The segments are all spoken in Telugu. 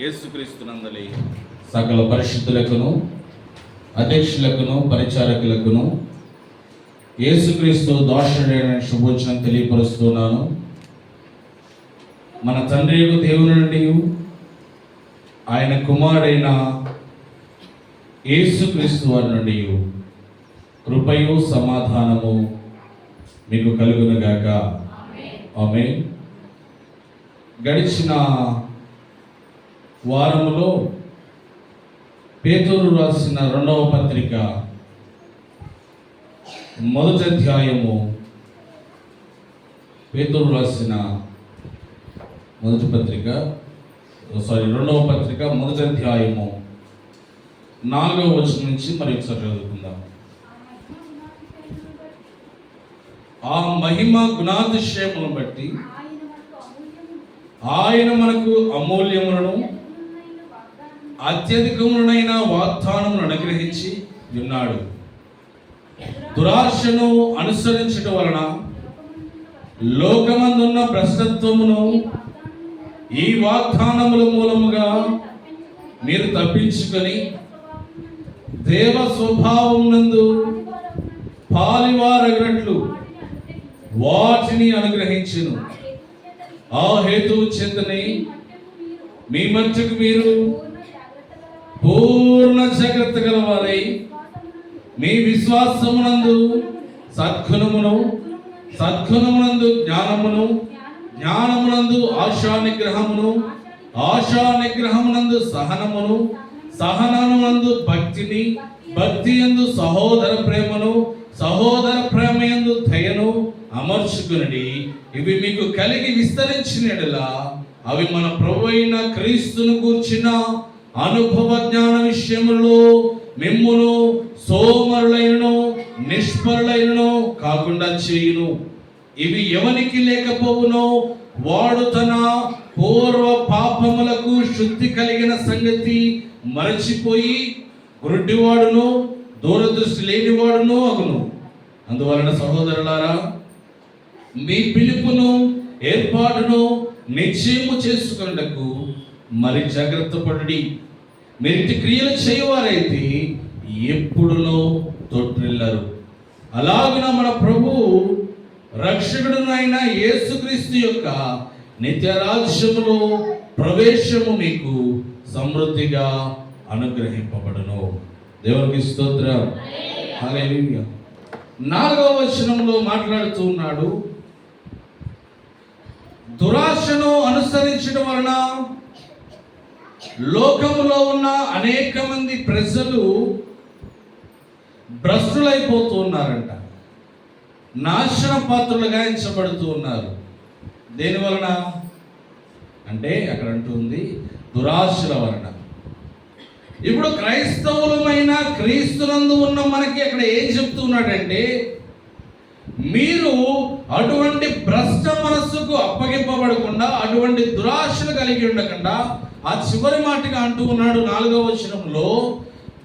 యేసుక్రీస్తునందలి సకల పరిశుద్ధులకును అధ్యక్షులకును పరిచారకులకును యేసుక్రీస్తు దోషుడైన శుభోచనం తెలియపరుస్తున్నాను. మన తండ్రి దేవుని నుండి ఆయన కుమారుడైన యేసుక్రీస్తు వారి నుండి కృపయు సమాధానము మీకు కలుగునుగాక. ఆమేన్. గడిచిన వారములో పేతురు రాసిన 2వ పత్రిక 1వ అధ్యాయము, పేతురు రాసిన 2వ పత్రిక 1వ అధ్యాయము 4వ వచనం నుంచి మరి ఒకసారి చదువుకుందాం. ఆ మహిమ గుణాతిశయములను బట్టి ఆయన మనకు అమూల్యములను అత్యధికములైన వాగ్దానములను అనుగ్రహించి ఉన్నాడు. దురాశను అనుసరించడం వలన లోకమందున్న భ్రష్టత్వమును ఈ వాగ్దానముల మూలముగా మీరు తప్పించుకొని దేవ స్వభావం నందు పాలివారగినట్లు వాటిని అనుగ్రహించును. ఆ హేతువు చేతనే మీ మధ్యకు మీరు పూర్ణ జాగ్రత్త గలవారై మీ విశ్వాసమునందు సద్గుణమునందు జ్ఞానమునందు ఆశా నిగ్రహమునందు సహనమునందు భక్తి యందు సహోదర ప్రేమయందు దయను అమర్చుకుని ఇవి మీకు కలిగి విస్తరించిన యెడల అవి మన ప్రభువైన క్రీస్తును గూర్చిన అనుభవ జ్ఞాన విషయములో మిమ్మును సోమరులైనను నిష్ఫలులైనను కాకుండా చేయును. ఇవి ఎవనికి లేకపోవునో వాడు తన పూర్వ పాపములకు శుద్ధి కలిగిన సంగతి మరచిపోయి గుడ్డివాడును దూరదృష్టి లేనివాడును అగును. అందువలన సహోదరులారా, మీ పిలుపును ఏర్పాటును నిశ్చయము చేసుకున్నకు మరి జాగ్రత్త పడుడి. మీరింటి క్రియలు చేయవారైతే ఎప్పుడునో తొట్టిల్లరు. అలాగున మన ప్రభు రక్షకుడునైన యేసుక్రీస్తు యొక్క నిత్యరాజ్యములో ప్రవేశము మీకు సమృద్ధిగా అనుగ్రహింపబడును. దేవునికి స్తోత్రం. హల్లెలూయా. 4వ వచనంలో మాట్లాడుతూ ఉన్నాడు, దురాశను అనుసరించడం వలన లోకములో ఉన్న అనేక మంది ప్రజలు భ్రష్టులైపోతూ ఉన్నారంట, నాశన పాత్రలుగా ఎంచబడుతూ ఉన్నారు. దేని వలన అంటే అక్కడ అంటుంది దురాశల వలన. ఇప్పుడు క్రైస్తవులమైన క్రీస్తునందు ఉన్న మనకి అక్కడ ఏం చెప్తున్నాడంటే, మీరు అటువంటి భ్రష్ట మనస్సుకు అప్పగింపబడకుండా, అటువంటి దురాశలు కలిగి ఉండకుండా, ఆ చివరి మాటగా అంటూ ఉన్నాడు 4వ వచనంలో,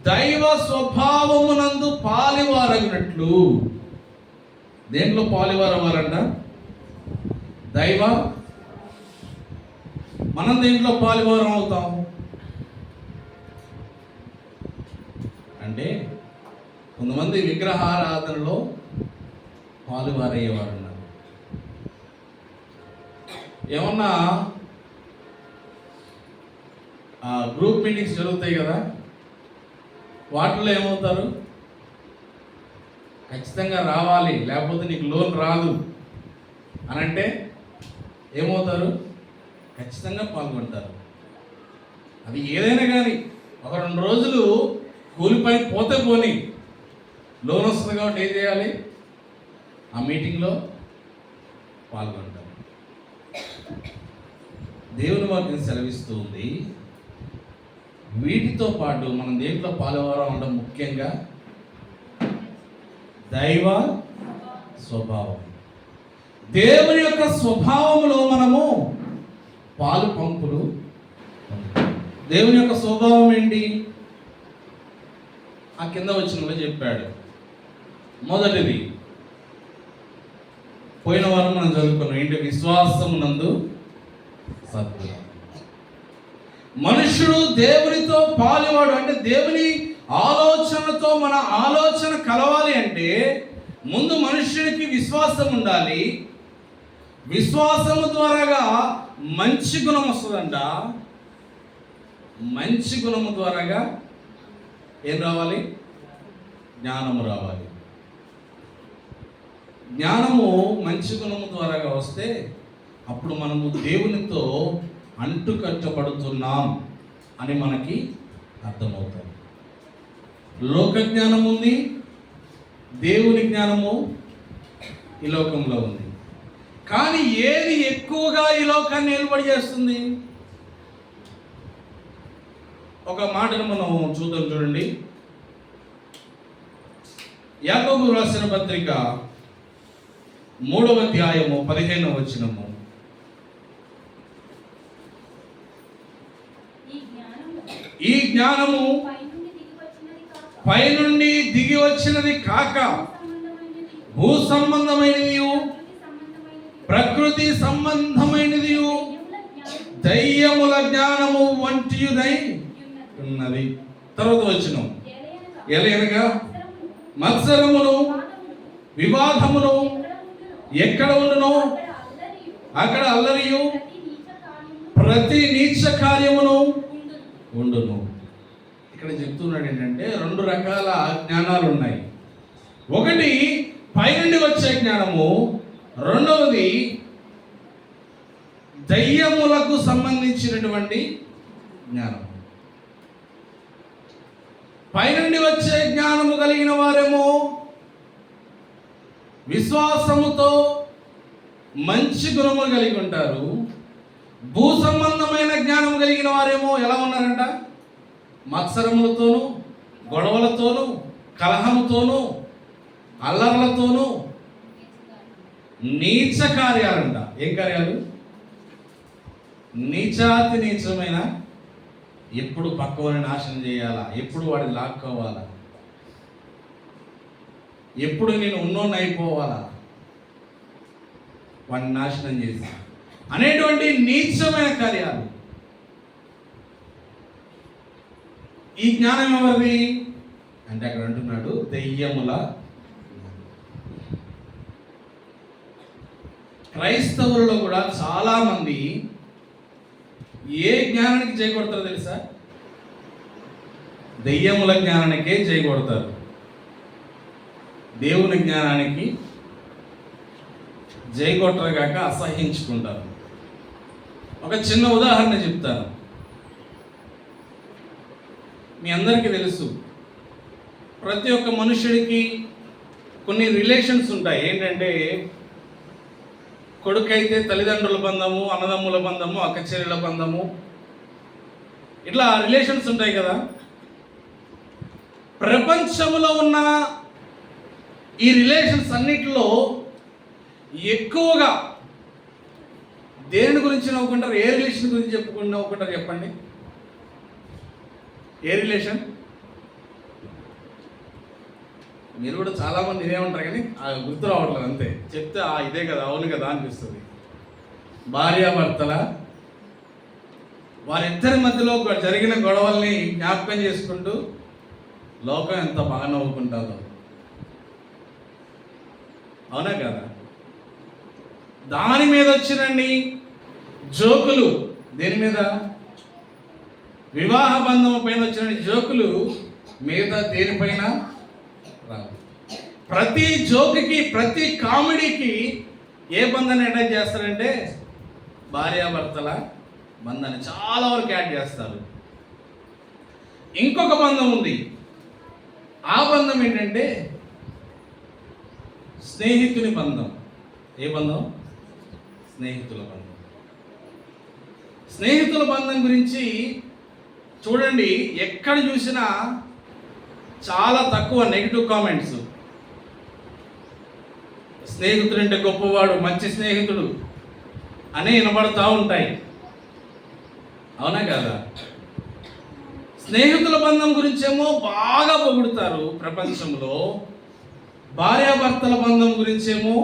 దైవ స్వభావమునందు పాలివారగినట్లు. దేంట్లో పాలివారవ్వాలంట? మనం దేంట్లో పాలివారం అవుతాం అంటే, కొంతమంది విగ్రహారాధనలో పాలువారయ్యేవారు ఉన్నారు. ఏమన్నా గ్రూప్ మీటింగ్స్ జరుగుతాయి కదా, వాటిలో ఏమవుతారు? ఖచ్చితంగా రావాలి, లేకపోతే నీకు లోన్ రాదు అని అంటే ఏమవుతారు? ఖచ్చితంగా పాల్గొంటారు. అది ఏదైనా కానీ 1-2 రోజులు కూలిపై పోతే పోని, లోన్ వస్తుంది కాబట్టి ఏం చేయాలి? ఆ మీటింగ్లో పాల్గొంటారు. దేవుని వాక్యం సెలవిస్తూ ఉంది, వీటితో పాటు మనం దేంట్లో పాల్గొనడం అంటే ముఖ్యంగా దైవ స్వభావం. దేవుని యొక్క స్వభావంలో మనము పాలు పంపులు. దేవుని యొక్క స్వభావం ఏంటి? ఆ కింద వచ్చినలో చెప్పాడు. మొదటిది పోయిన వారం మనం చదువుకున్నాం ఏంటి? విశ్వాసమునందు సద్గుణం. మనుషుడు దేవునితో పాలువాడు అంటే దేవుని ఆలోచనతో మన ఆలోచన కలవాలి అంటే ముందు మనుష్యుడికి విశ్వాసం ఉండాలి. విశ్వాసము ద్వారాగా మంచి గుణం వస్తుందంట. మంచి గుణము ద్వారాగా ఏం రావాలి? జ్ఞానము రావాలి. జ్ఞానము మంచి గుణము ద్వారాగా వస్తే అప్పుడు మనము దేవునితో అంటుకట్టబడుతున్నాం అని మనకి అర్థమవుతుంది. లోక జ్ఞానం ఉంది, దేవుని జ్ఞానము ఈ లోకంలో ఉంది. కానీ ఏది ఎక్కువగా ఈ లోకాన్ని నిలబడి చేస్తుంది? ఒక మాటను మనం చూద్దాం, చూడండి. యాకోబు రాసిన పత్రిక 3వ అధ్యాయము 15వ వచనము. ఈ జ్ఞానము పైనుండి దిగి వచ్చినది కాక భూ సంబంధమైనది, ప్రకృతి సంబంధమైనది, దయ్యముల జ్ఞానము వంటియుదై ఉన్నది. తర్వాత వచనం. ఎలయనగా మత్సరమును వివాదమును ఎక్కడ ఉండునో అక్కడ అల్లరియు ప్రతి నీచ కార్యమును ఉండును. ఇక్కడ చెప్తున్నాడు ఏంటంటే 2 రకాల జ్ఞానాలు ఉన్నాయి. ఒకటి పైనుండి వచ్చే జ్ఞానము, రెండవది దయ్యములకు సంబంధించినటువంటి జ్ఞానం. పైనుండి వచ్చే జ్ఞానము కలిగిన వారేమో విశ్వాసముతో మంచి గుణములు కలిగి ఉంటారు. భూ సంబంధమైన జ్ఞానం కలిగిన వారేమో ఎలా ఉన్నారంట? మత్సరములతోనూ, గొడవలతోనూ, కలహముతోనూ, అల్లర్లతోనూ, నీచ కార్యాలంట. ఏం కార్యాలు? నీచాతి నీచమైన, ఎప్పుడు పక్కవాడిని నాశనం చేయాలా, ఎప్పుడు వాడిని లాక్కోవాలా, ఎప్పుడు నేను ఉన్నోన్ని అయిపోవాలా, వాడిని నాశనం చేసి అనేటువంటి నీచమైన కార్యాలు. ఈ జ్ఞానం ఎవరిది అంటే అక్కడ అంటున్నాడు దెయ్యముల. క్రైస్తవులలో కూడా చాలా మంది ఏ జ్ఞానానికి చేయకూడతారో తెలుసా? దెయ్యముల జ్ఞానానికే చేయకూడతారు. దేవుని జ్ఞానానికి జయగొట్టరుగాక అసహించుకుంటారు. ఒక చిన్న ఉదాహరణ చెప్తాను. మీ అందరికీ తెలుసు, ప్రతి ఒక్క మనుషుడికి కొన్ని రిలేషన్స్ ఉంటాయి. ఏంటంటే కొడుకైతే తల్లిదండ్రుల బంధము, అన్నదమ్ముల బంధము, అక్కచెల్లెల బంధము, ఇట్లా రిలేషన్స్ ఉంటాయి కదా. ప్రపంచంలో ఉన్న ఈ రిలేషన్స్ అన్నిటిలో ఎక్కువగా దేని గురించి నవ్వుకుంటారు? ఏ రిలేషన్ గురించి చెప్పుకుని నవ్వుకుంటారు చెప్పండి? ఏ రిలేషన్? మీరు కూడా చాలామంది ఇదే ఉంటారు కానీ గుర్తు రావట్లేదు, అంతే. చెప్తే ఇదే కదా, అవును కదా అనిపిస్తుంది. భార్యాభర్తల వారిద్దరి మధ్యలో జరిగిన గొడవల్ని జ్ఞాపకం చేసుకుంటూ లోకం ఎంత బాగా నవ్వుకుంటుందో, అవునా కదా? దాని మీద వచ్చినండి జోకులు. దేని మీద? వివాహ బంధం పైన వచ్చిన జోకులు మిగతా దేనిపైన రావు. ప్రతి జోకుకి, ప్రతి కామెడీకి ఏ బంధాన్ని అటాచ్ చేస్తారంటే భార్యాభర్తల బంధాన్ని చాలా వరకు యాడ్ చేస్తారు. ఇంకొక బంధం ఉంది. ఆ బంధం ఏంటంటే స్నేహితుని బంధం. ఏ బంధం? స్నేహితుల బంధం. స్నేహితుల బంధం గురించి చూడండి, ఎక్కడ చూసినా చాలా తక్కువ నెగిటివ్ కామెంట్స్. స్నేహితుడు అంటే గొప్పవాడు, మంచి స్నేహితుడు అని వినబడుతూ ఉంటాయి, అవునా కదా? స్నేహితుల బంధం గురించేమో బాగా పొగుడుతారు ప్రపంచంలో. భార్యాభర్తల బంధం గురించేమో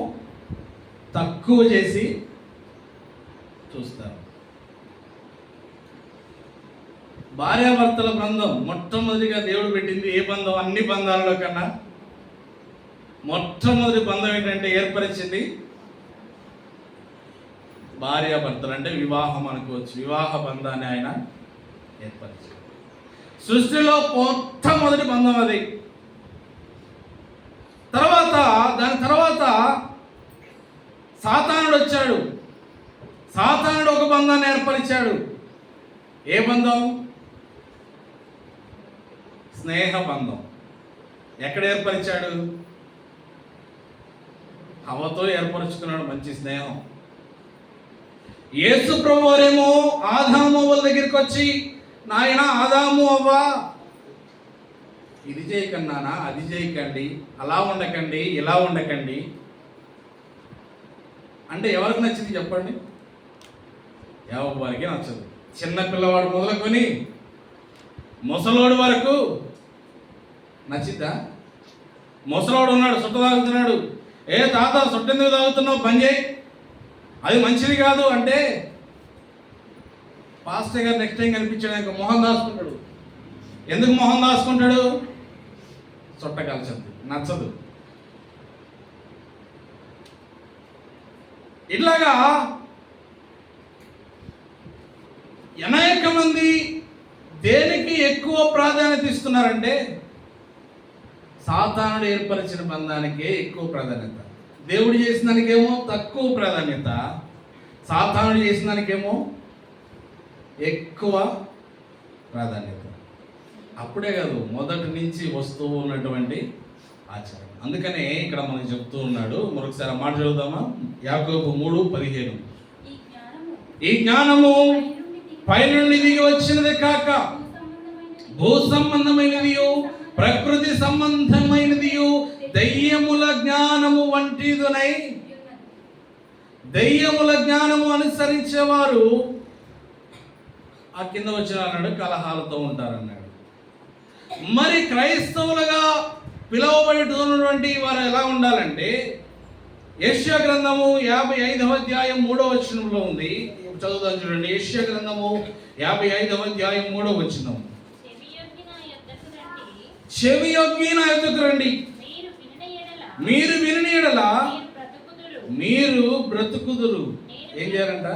తక్కువ చేసి చూస్తారు. భార్యాభర్తల బంధం మొట్టమొదటిగా దేవుడు పెట్టింది ఏ బంధం? అన్ని బంధాలలో కన్నా మొట్టమొదటి బంధం ఏంటంటే ఏర్పరిచింది భార్యాభర్తలు, అంటే వివాహం అనుకోవచ్చు. వివాహ బంధాన్ని ఆయన ఏర్పరిచాడు. సృష్టిలో మొట్టమొదటి బంధం అది. దాని తర్వాత సాతానుడు వచ్చాడు. సాతానుడు ఒక బంధాన్ని ఏర్పరిచాడు. ఏ బంధం? స్నేహ బంధం. ఎక్కడ ఏర్పరిచాడు? హవ్వతో ఏర్పరుచుకున్నాడు మంచి స్నేహం. యేసు ప్రభువారేమో ఆదాము అవ్వల దగ్గరికి వచ్చి, నాయన ఆదాము అవ్వ, ఇది చేయకండి నాన్న, అది చేయకండి, అలా ఉండకండి, ఇలా ఉండకండి అంటే ఎవరికి నచ్చింది చెప్పండి? ఎవరికి నచ్చదు. చిన్న పిల్లవాడు మొదలుకొని ముసలోడు వరకు నచ్చిద్దా? ముసలోడు ఉన్నాడు, సుట్ట తాగుతున్నాడు. ఏ తాత సుట్ట ఎందుకు తాగుతున్నావు, బంద్ చేయి, అది మంచిది కాదు అంటే పాస్టర్ గారు నెక్స్ట్ టైం కనిపించాడు మొహం దాచుకుంటాడు. ఎందుకు మొహం దాచుకుంటాడు? చుట్ట కలిసింది, నచ్చదు. ఇట్లాగా అనేక మంది దేనికి ఎక్కువ ప్రాధాన్యత ఇస్తున్నారంటే సాతానుడు ఏర్పరిచిన బంధానికే ఎక్కువ ప్రాధాన్యత. దేవుడు చేసిన దానికేమో తక్కువ ప్రాధాన్యత, సాతానుడు చేసిన దానికేమో ఎక్కువ ప్రాధాన్యత. అప్పుడే కాదు, మొదటి నుంచి వస్తూ ఉన్నటువంటి ఆచారం. అందుకనే ఇక్కడ మనకు చెప్తూ ఉన్నాడు. మరొకసారి మాట చదువుదామా? యాకోబు 3:15. ఈ జ్ఞానము పైనుండి దిగి వచ్చినది కాక భూ సంబంధమైనది, ప్రకృతి సంబంధమైనది, దయ్యముల జ్ఞానము వంటిదునై, దయ్యముల జ్ఞానము అనుసరించేవారు ఆ కింద వచ్చిన అన్నాడు కలహాలతో ఉంటారన్నాడు. మరి క్రైస్తవులుగా పిలువబడుతున్నటువంటి వారు ఎలా ఉండాలంటే యెషయా గ్రంథము 55వ అధ్యాయం 3వ వచనంలో ఉంది. చదువుతాను చూడండి. యెషయా గ్రంథము 55వ అధ్యాయం 3వ వచనం. చెవియొగ్గి నా యొద్దకు రండి, మీరు వినిన యెడల మీరు బ్రతుకుదురు. ఏం చేయాలంట?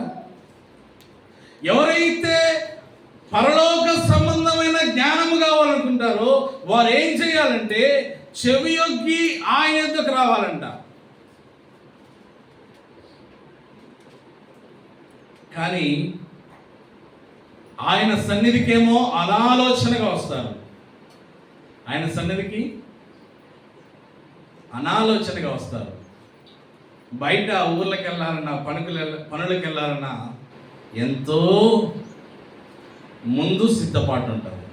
ఎవరైతే పరలోక సంబంధమైన జ్ఞానము కావాలనుకుంటారో వారు ఏం చేయాలంటే చెవియొగ్గి ఆయన యొద్దకు రావాలంట. కానీ ఆయన సన్నిధికేమో అనాలోచనగా వస్తారు. ఆయన సన్నిధికి అనాలోచనగా వస్తారు. బయట ఊర్లకు వెళ్ళాలన్నా, పనులకు వెళ్ళాలన్నా ఎంతో ముందు సిద్ధపాటు ఉంటుంది.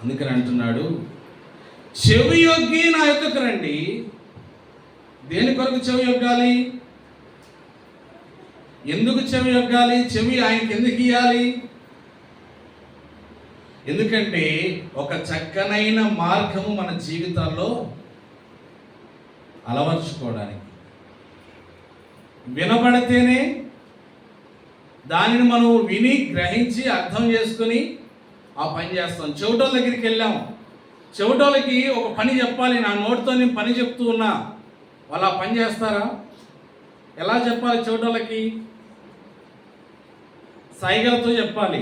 అందుకని అంటున్నాడు, చెవి యొగ్గి నా యొద్దకు రండి. దేని కొరకు చెవి యొగ్గాలి? ఎందుకు చెవి యొగ్గాలి? చెవి ఆయనకి ఎందుకు ఇవ్వాలి? ఎందుకంటే ఒక చక్కనైన మార్గము మన జీవితాల్లో అలవర్చుకోవడానికి. వినబడితేనే దానిని మనం విని గ్రహించి అర్థం చేసుకుని ఆ పని చేస్తాం. చెవిటోళ్ళ దగ్గరికి వెళ్ళాం, చెవిటోళ్ళకి ఒక పని చెప్పాలి, నా నోటితో నేను పని చెప్తూ ఉన్నా, వాళ్ళు ఆ పని చేస్తారా? ఎలా చెప్పాలి? చెవిటోళ్ళకి సైగలతో చెప్పాలి.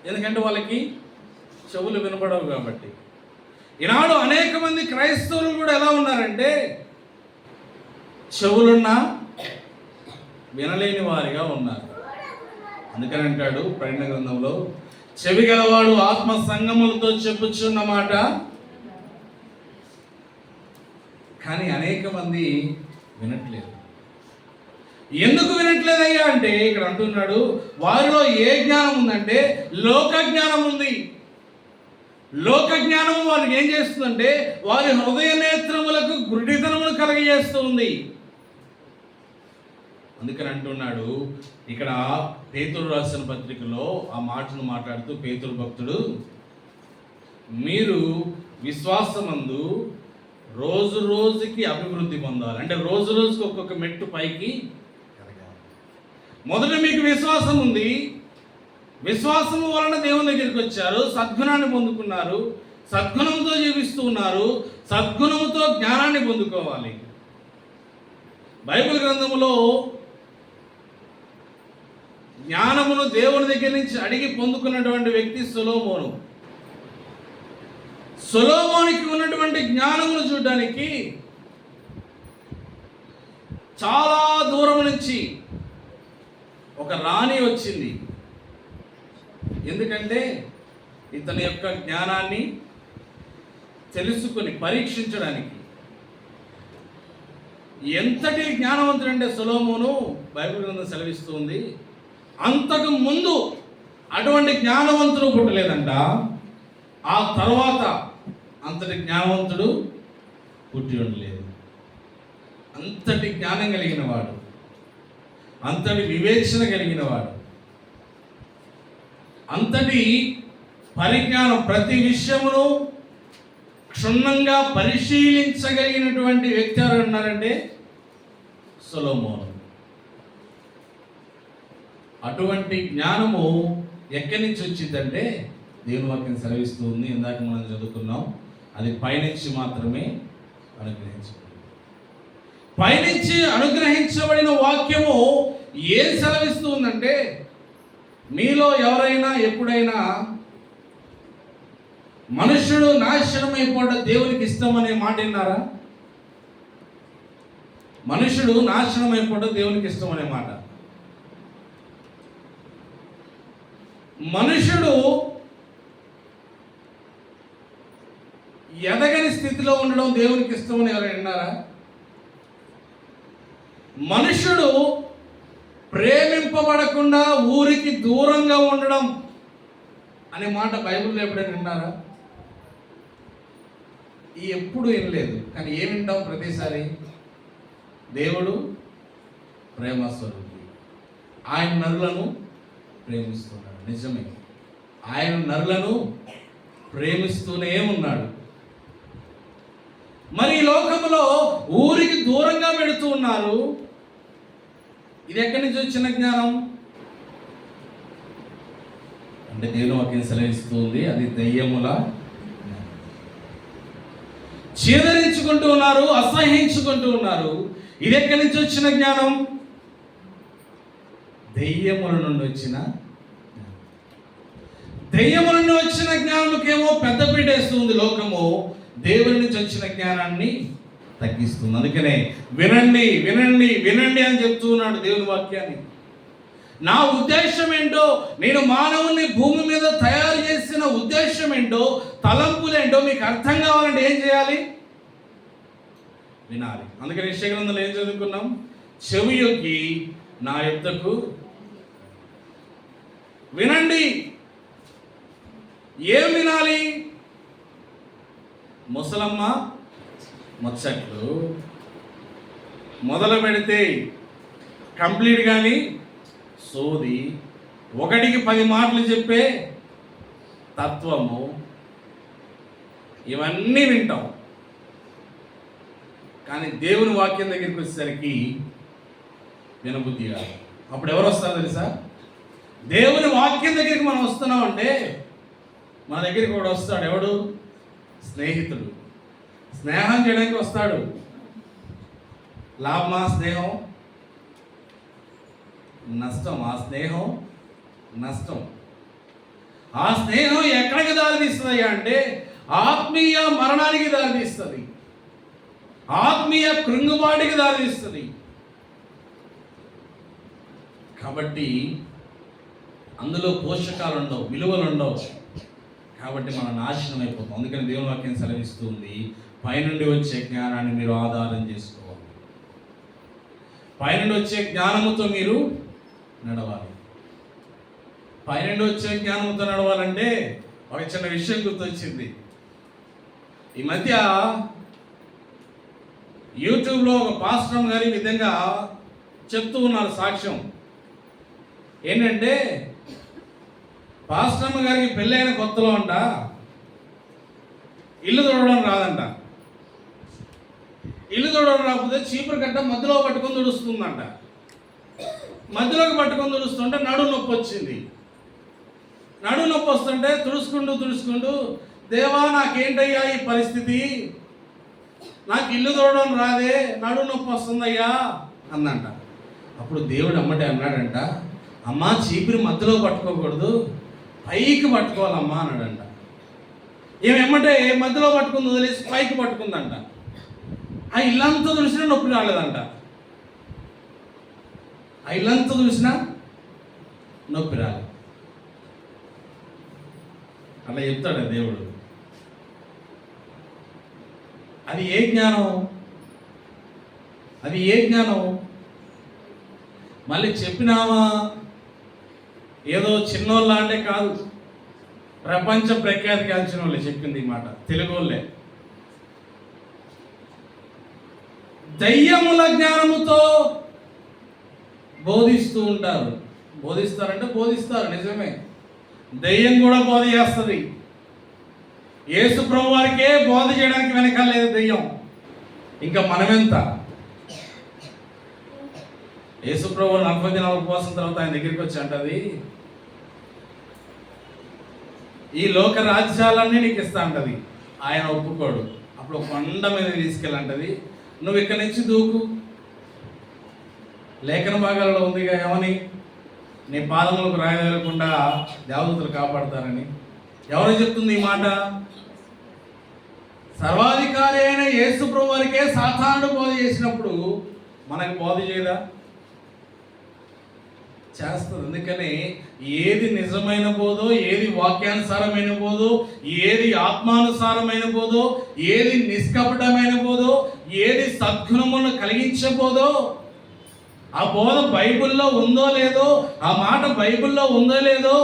ఎందుకంటే వాళ్ళకి చెవులు వినపడవు కాబట్టి. ఈనాడు అనేక మంది క్రైస్తవులు కూడా ఎలా ఉన్నారంటే చెవులున్నా వినలేని వారిగా ఉన్నారు. అందుకని అంటాడు ప్రకటన గ్రంథంలో, చెవి గలవాడు ఆత్మ సంగములతో చెప్పుచున్న మాట. కానీ అనేక మంది వినట్లేదు. ఎందుకు వినట్లేదయ్యా అంటే ఇక్కడ అంటున్నాడు, వారిలో ఏ జ్ఞానం ఉందంటే లోక జ్ఞానం ఉంది. లోక జ్ఞానం వారికి ఏం చేస్తుందంటే వారి హృదయ నేత్రములకు గుడ్డితనమును కలగజేస్తూ ఉంది. అందుకని అంటున్నాడు ఇక్కడ పేతురు రాసిన పత్రికలో ఆ మాటను మాట్లాడుతూ పేతురు భక్తుడు, మీరు విశ్వాసమందు రోజు రోజుకి అభివృద్ధి పొందాలి. అంటే రోజు రోజుకి ఒక్కొక్క మెట్టు పైకి ఎదగాలి. మొదట మీకు విశ్వాసం ఉంది, విశ్వాసము వలన దేవుని దగ్గరికి వచ్చారు, సద్గుణాన్ని పొందుకున్నారు, సద్గుణంతో జీవిస్తూ ఉన్నారు, సద్గుణముతో జ్ఞానాన్ని పొందుకోవాలి. బైబిల్ గ్రంథములో జ్ఞానమును దేవుని దగ్గర నుంచి అడిగి పొందుకున్నటువంటి వ్యక్తి సొలొమోను. సొలొమోనుకి ఉన్నటువంటి జ్ఞానమును చూడడానికి చాలా దూరం నుంచి ఒక రాణి వచ్చింది. ఎందుకంటే ఇతని యొక్క జ్ఞానాన్ని తెలుసుకొని పరీక్షించడానికి. ఎంతటి జ్ఞానవంతుడంటే సొలొమోను, బైబిల్ గ్రంథం సెలవిస్తుంది, అంతకు ముందు అటువంటి జ్ఞానవంతుడు పుట్టలేదంట. ఆ తర్వాత అంతటి జ్ఞానవంతుడు పుట్టి ఉండలేదు. అంతటి జ్ఞానం కలిగిన వాడు, అంతటి వివేచన కలిగిన వాడు, అంతటి పరిజ్ఞానం, ప్రతి విషయమును క్షుణ్ణంగా పరిశీలించగలిగినటువంటి వ్యక్తి ఎవరు ఉన్నారంటే సొలొమోను. అటువంటి జ్ఞానము ఎక్కడి నుంచి వచ్చిందంటే దేవుని వాక్యం సెలవిస్తుంది. ఇందాక మనం చదువుకున్నాం, అది పైనుంచి మాత్రమే అనుగ్రహించబడింది. పైనుంచి అనుగ్రహించబడిన వాక్యము ఏం సెలవిస్తుందంటే, మీలో ఎవరైనా ఎప్పుడైనా మనుష్యుడు నాశనం అయిపోవడం దేవునికి ఇష్టం అనే మాట విన్నారా? మనుష్యుడు నాశనం అయిపోవడం దేవునికి ఇష్టం అనే మాట. మనుషుడు ఎదగని స్థితిలో ఉండడం దేవునికి ఇష్టమని ఎవరైనా విన్నారా? మనుషుడు ప్రేమింపబడకుండా ఊరికి దూరంగా ఉండడం అనే మాట బైబిల్లో ఎప్పుడైనా విన్నారా? ఎప్పుడు వినలేదు. కానీ ఏం వింటాం ప్రతిసారి? దేవుడు ప్రేమ స్వరూపి, ఆయన నరులను ప్రేమిస్తున్నాడు. నిజమే, ఆయన నరులను ప్రేమిస్తూనే ఉన్నాడు. మరి ఈ లోకంలో ఊరికి దూరంగా పెడుతూ ఉన్నారు. ఇది ఎక్కడి నుంచి వచ్చిన జ్ఞానం అంటే దేవుని వాక్యం సెలవిస్తుంది, అది దెయ్యముల చీదరించుకుంటూ ఉన్నారు, అసహించుకుంటూ ఉన్నారు. ఇది ఎక్కడి నుంచి వచ్చిన జ్ఞానం? దెయ్యముల నుండి వచ్చిన, దెయ్యముల నుండి వచ్చిన జ్ఞానముకేమో పెద్దపీట వేస్తుంది లోకము, దేవుని నుంచి వచ్చిన జ్ఞానాన్ని తగ్గిస్తుంది. అందుకనే వినండి వినండి వినండి అని చెప్తూ ఉన్నాడు దేవుని వాక్యాన్ని. నా ఉద్దేశం ఏంటో, నేను మానవుని భూమి మీద తయారు చేసిన ఉద్దేశం ఏంటో, తలంపులేంటో మీకు అర్థం కావాలంటే ఏం చేయాలి? వినాలి. అందుకని యెషయా గ్రంథంలో ఏం చదువుకున్నాం? చెవి యొగ్గి నా యొద్దకు వినండి. ఏం వినాలి? ముసలమ్మ ముచ్చట్లు మొదలు పెడితే కంప్లీట్ కానీ సోది, ఒకటికి 10 మాటలు చెప్పే తత్వము, ఇవన్నీ వింటాం. కానీ దేవుని వాక్యం దగ్గరికి వచ్చేసరికి వినబుద్ధి కాదు. అప్పుడు ఎవరు వస్తారో తెలుసా? దేవుని వాక్యం దగ్గరికి మనం వస్తున్నాం అంటే మన దగ్గరికి కూడా వస్తాడు. ఎవడు? స్నేహితుడు. స్నేహం చేయడానికి వస్తాడు. లాభమా స్నేహం? నష్టం. ఆ స్నేహం నష్టం. ఆ స్నేహం ఎక్కడికి దారితీస్తుంది అంటే ఆత్మీయ మరణానికి దారితీస్తుంది, ఆత్మీయ కృంగుబాటుకి దారితీస్తుంది. కాబట్టి అందులో పోషకాలు ఉండవు, విలువలు ఉండవు. కాబట్టి మనం నాశనం అయిపోతాం. అందుకని దేవుని వాక్యం సెలవిస్తుంది, పైనుండి వచ్చే జ్ఞానాన్ని మీరు ఆధారం చేసుకోవాలి. పైనుండి వచ్చే జ్ఞానముతో మీరు నడవాలి. పైనుండి వచ్చే జ్ఞానంతో నడవాలంటే ఒక చిన్న విషయం గుర్తొచ్చింది. ఈ మధ్య యూట్యూబ్లో ఒక పాస్టర్ గారి విధంగా చెప్తూ ఉన్నారు సాక్ష్యం. ఏంటంటే పాస్టర్ గారికి పెళ్ళైన కొత్తలో అంట ఇల్లు తొడవడం రాదంట. ఇల్లు తొడవడం రాకపోతే చీపురు గడ్డ మధ్యలో పట్టుకొని తుడుస్తుందంట. మధ్యలోకి పట్టుకొని తుడుస్తుంటే నడుము నొప్పి వచ్చింది. నడుము నొప్పి వస్తుంటే తుడుచుకుంటూ దేవా నాకేంటయ్యా ఈ పరిస్థితి, నాకు ఇల్లు తోడడం రాదే, నడుము నొప్పి వస్తుందయ్యా అందంట. అప్పుడు దేవుడు అమ్మటే అన్నాడంట, అమ్మా చీపిరి మధ్యలో పట్టుకోకూడదు, పైకి పట్టుకోవాలమ్మా అన్నాడంట. ఏమేమంటే మధ్యలో పట్టుకుంది వదిలేసి పైకి పట్టుకుందంట. ఆ ఇల్లంతా తుడిసినా నొప్పి రాలేదంట. ఆ ఇల్లంతా తుడిసినా నొప్పి రాలేదు. అలా చెప్తాడు దేవుడు. అది ఏ జ్ఞానం? అది ఏ జ్ఞానం? మళ్ళీ చెప్పినామా ఏదో చిన్నోళ్ళ అంటే కాదు, ప్రపంచ ప్రఖ్యాతి కాల్చిన వాళ్ళే చెప్పింది ఈ మాట, తెలుగు వాళ్ళే. దయ్యముల జ్ఞానముతో బోధిస్తూ ఉంటారు. బోధిస్తారంటే బోధిస్తారు, నిజమే. దయ్యం కూడా బోధ చేస్తుంది. యేసు ప్రభు వారికే బోధ చేయడానికి వెనకాలేదు దయ్యం, ఇంకా మనమెంత? యేసు ప్రభు 40 దినాల ఉపవాసం తర్వాత ఆయన దగ్గరికి వచ్చి అంటది, ఈ లోక రాజ్యాలన్నీ నీకు ఇస్తా అంటది. ఆయన ఒప్పుకోడు. అప్పుడు కొండ మీద తీసుకెళ్ళంటది, నువ్వు ఇక్కడి నుంచి దూకు. లేఖన భాగాలలో ఉందిగా ఏమని, నీ పాదములకు రాయలేకుండా దేవదూతలు కాపాడతారని. ఎవరు చెప్తుంది ఈ మాట? సర్వాధికారి అయిన యేసు ప్రభు వారికే సాతానుడు బోధ చేసినప్పుడు మనకు బోధ చేయదా? చేస్తుంది. అందుకని ఏది నిజమైన బోధో, ఏది వాక్యానుసారమైన బోధో, ఏది ఆత్మానుసారమైన బోధో, ఏది నిష్కపటమైన బోధో, ఏది సద్గుణములను కలిగించబోదో ఆ బోధ బైబిల్లో ఉందో లేదో, ఆ మాట బైబిల్లో ఉందో లేదో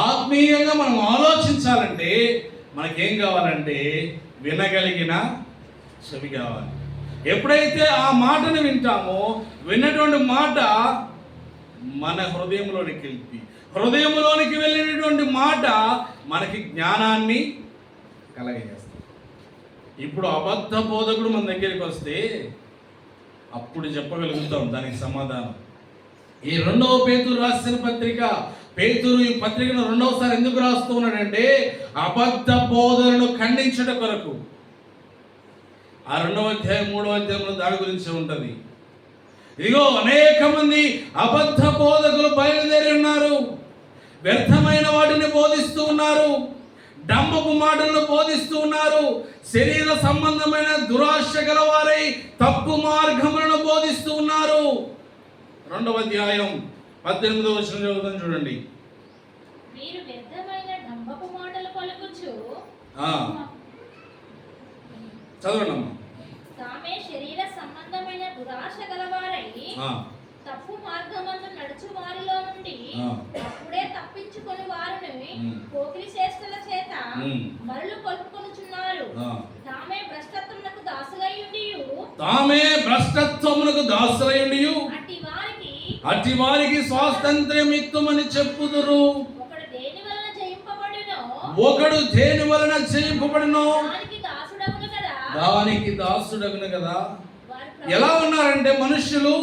ఆత్మీయంగా మనం ఆలోచించాలంటే మనకేం కావాలంటే వినగలిగిన చెవి కావాలి. ఎప్పుడైతే ఆ మాటను వింటామో, విన్నటువంటి మాట మన హృదయంలోనికి వెళ్ళినటువంటి మాట మనకి జ్ఞానాన్ని కలగజేస్తుంది. ఇప్పుడు అబద్ధ బోధకుడు మన దగ్గరికి వస్తే అప్పుడు చెప్పగలుగుతాం దానికి సమాధానం. ఈ 2వ పేతురు రాసిన పత్రిక, పేతురు ఈ పత్రికను 2వసారి ఎందుకు రాస్తూ ఉన్నాడంటే అబద్ధ బోధనను ఖండించడం కొరకు. ఆ 2వ అధ్యాయం 3వ అధ్యాయంలో దాని గురించి ఉంటుంది. ఇదిగో అనేక మంది అబద్ధ బోధకులు బయలుదేరి ఉన్నారు, వ్యర్థమైన వాటిని బోధిస్తూ ఉన్నారు, డంబపు మాటలను బోధిస్తూ ఉన్నారు, శరీర సంబంధమైన దురాశ గలవారై తప్పు మార్గములను బోధిస్తూ ఉన్నారు. 2వ అధ్యాయం 18వ వచనం చదువుతాం చూడండి. మీరు వ్యర్థమైన డంబపు మాటలు పలుకుచు చదవండి అమ్మా. తామే శరీర సంబంధమైన దురాశ గలవారై తప్పు మార్గమందు నడుచు వారిలో నుండి అప్పుడే తప్పించుకొని వారిని పోకిరి చేష్టల చేత మరలు కొలుపుకొనుచున్నారు. తామే భ్రష్టత్వమునకు దాసులయ్యుండి అట్టి వారికి స్వాతంత్ర్యం ఇత్తుమని చెప్పుదురు. ఒకడు దేని వలన జయింపబడునో దానికి దాసుడగును కదా. ఎలా ఉన్నారంటే మనుష్యులు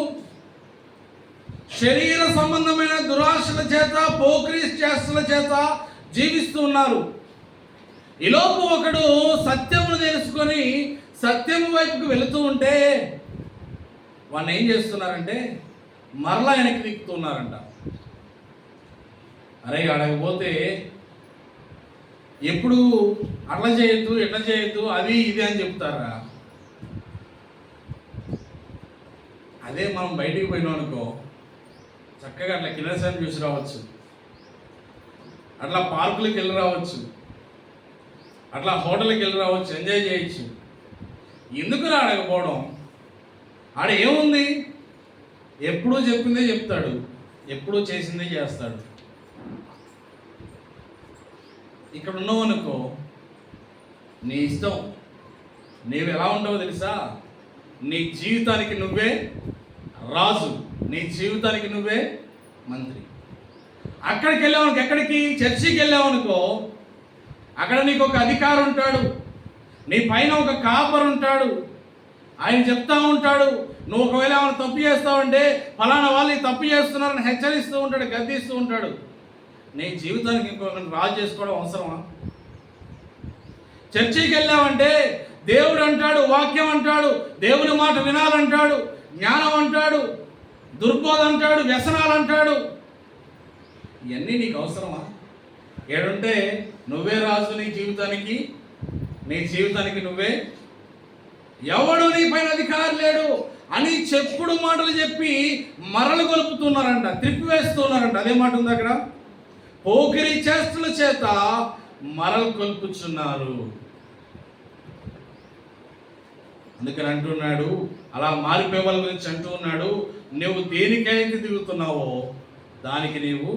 శరీర సంబంధమైన దురాశల చేత, పోకిరీ చేష్టల చేత జీవిస్తూ ఉన్నారు. ఈలోపు ఒకడు సత్యమును తెలుసుకొని సత్యము వైపుకు వెళుతూ ఉంటే వాడిని ఏం చేస్తున్నారంటే మరలా వెనక్కి తిప్పుతున్నారంట. అరే అడగపోతే ఎప్పుడు అట్లా చేయొద్దు, ఎట్లా చేయొద్దు, అది ఇది అని చెప్తారా? అదే మనం బయటికి పోయినాం అనుకో, చక్కగా అట్లా కిలర్సాన్ని చూసి రావచ్చు, అట్లా పార్కులకు వెళ్ళి రావచ్చు, అట్లా హోటల్కి వెళ్ళి రావచ్చు, ఎంజాయ్ చేయొచ్చు. ఎందుకు అడగపోవడం? ఆడ ఏముంది? ఎప్పుడూ చెప్పిందే చెప్తాడు, ఎప్పుడూ చేసిందే చేస్తాడు. ఇక్కడ ఉన్నావు అనుకో, నీ ఇష్టం, నీవు ఎలా ఉంటావో తెలుసా? నీ జీవితానికి నువ్వే రాజు, నీ జీవితానికి నువ్వే మంత్రి. అక్కడికి వెళ్ళావనుకో, ఎక్కడికి? చర్చికి వెళ్ళావనుకో, అక్కడ నీకు ఒక అధికారం ఉంటాడు, నీ పైన ఒక కాపరు ఉంటాడు, ఆయన చెప్తా ఉంటాడు, నువ్వు ఒకవేళ ఏమైనా తప్పు చేస్తావంటే ఫలానా వాళ్ళు ఈ తప్పు చేస్తున్నారని హెచ్చరిస్తూ ఉంటాడు, గద్దిస్తూ ఉంటాడు. నీ జీవితానికి ఇంకొకరిని రాజు చేసుకోవడం అవసరమా? చర్చికి వెళ్ళావంటే దేవుడు అంటాడు, వాక్యం అంటాడు, దేవుని మాట వినాలంటాడు, జ్ఞానం అంటాడు, దుర్బోధ అంటాడు, వ్యసనాలు అంటాడు. ఇవన్నీ నీకు అవసరమా? ఏడుంటే నువ్వే రాజు, నీ జీవితానికి నువ్వే. ఎవడు నీ పైన అధికారం లేడు అని చెప్పుడు మాటలు చెప్పి మరలు గొలుపుతున్నారంట, త్రిప్పివేస్తున్నారంట. అదే మాట ఉంది అక్కడ, పోకిరి చేష్టల చేత మరలు కొల్పుచున్నారు. అందుకని అంటున్నాడు, అలా మారిపోయే వాళ్ళ గురించి అంటూ ఉన్నాడు, నువ్వు దేనికైతే దిగుతున్నావో దానికి నీవు.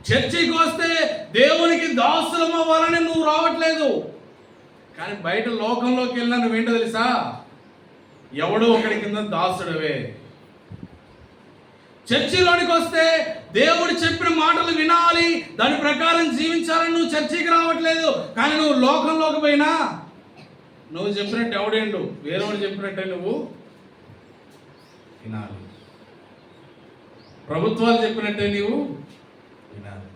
చర్చికి వస్తే దేవునికి దాసులం అవ్వాలని నువ్వు రావట్లేదు, కానీ బయట లోకంలోకి వెళ్ళినా నువ్వేంటో తెలుసా? ఎవడో ఒకడి కింద దాసుడవే. చర్చిలోనికి వస్తే దేవుడు చెప్పిన మాటలు వినాలి, దాని ప్రకారం జీవించాలని నువ్వు చర్చికి రావట్లేదు, కానీ నువ్వు లోకంలోకి పోయినా నువ్వు చెప్పినట్టు ఎవడేండు, వేరేవాడు చెప్పినట్టే నువ్వు వినాలి, ప్రభుత్వాలు చెప్పినట్టే నీవు వినాలి.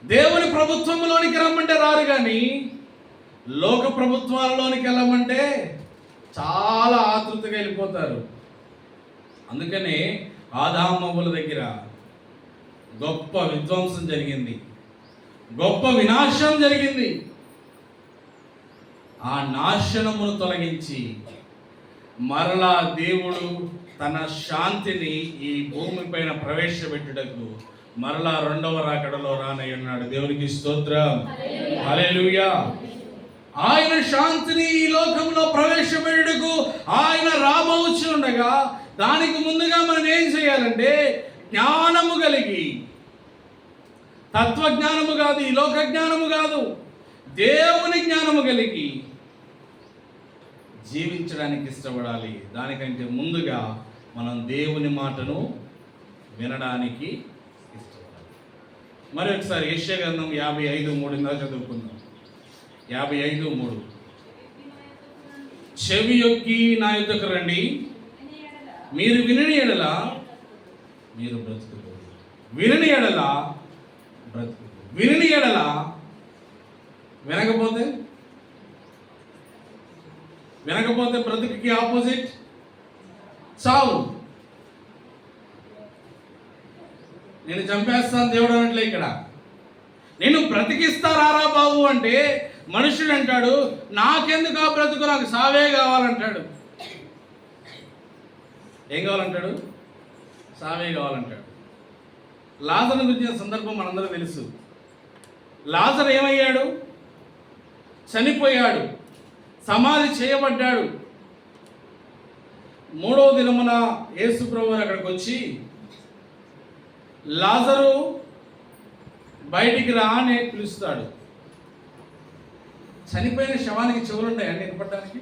దేవుని ప్రభుత్వంలోనికి రమ్మంటే రారు, కానీ లోక ప్రభుత్వాలలోనికి వెళ్ళమంటే చాలా ఆతృతగా వెళ్ళిపోతారు. అందుకనే ఆదామవ్వల దగ్గర గొప్ప విధ్వంసం జరిగింది, గొప్ప వినాశం జరిగింది. ఆ నాశనమును తొలగించి మరలా దేవుడు తన శాంతిని ఈ భూమిపైన ప్రవేశపెట్టుటకు మరలా రెండవ రాకడలో రానయ్యున్నాడు. దేవునికి స్తోత్రం, హల్లెలూయా. ఆయన శాంతిని ఈ లోకంలో ప్రవేశపెట్టుటకు ఆయన రాబోచుండగా, దానికి ముందుగా మనం ఏం చేయాలంటే జ్ఞానము కలిగి, తత్వజ్ఞానము కాదు, ఈ లోక జ్ఞానము కాదు, దేవుని జ్ఞానము కలిగి జీవించడానికి ఇష్టపడాలి. దానికంటే ముందుగా మనం దేవుని మాటను వినడానికి ఇష్టపడాలి. మరి ఒకసారి యెషయా గ్రంథం 55:3 చదువుకుందాం. 55:3. చెవి యొక్కి నా యుద్ధకు రండి, మీరు వినని ఎడల మీరు బ్రతుకుతారు. వినని ఎడల బ్రతుకుతారు. వినని ఎడల, వినకపోతే బ్రతుకుకి ఆపోజిట్ చావు. నేను చంపేస్తాను దేవుడు అన్నట్లే ఇక్కడ. నేను బ్రతికిస్తారా బాబు అంటే మనుషుడు అంటాడు, నాకెందుకు ఆ బ్రతుకు, నాకు సావే కావాలంటాడు. ఏం కావాలంటాడు? సావే కావాలంటాడు. లాజరు గురించిన సందర్భం మనందరూ తెలుసు. లాజరు ఏమయ్యాడు? చనిపోయాడు, సమాధి చేయబడ్డాడు. 3వ దినమున యేసు ప్రభువు అక్కడికి వచ్చి, లాజరు బయటికి రా అని పిలుస్తాడు. చనిపోయిన శవానికి చెవులు ఉంటాయండి వినపడడానికి?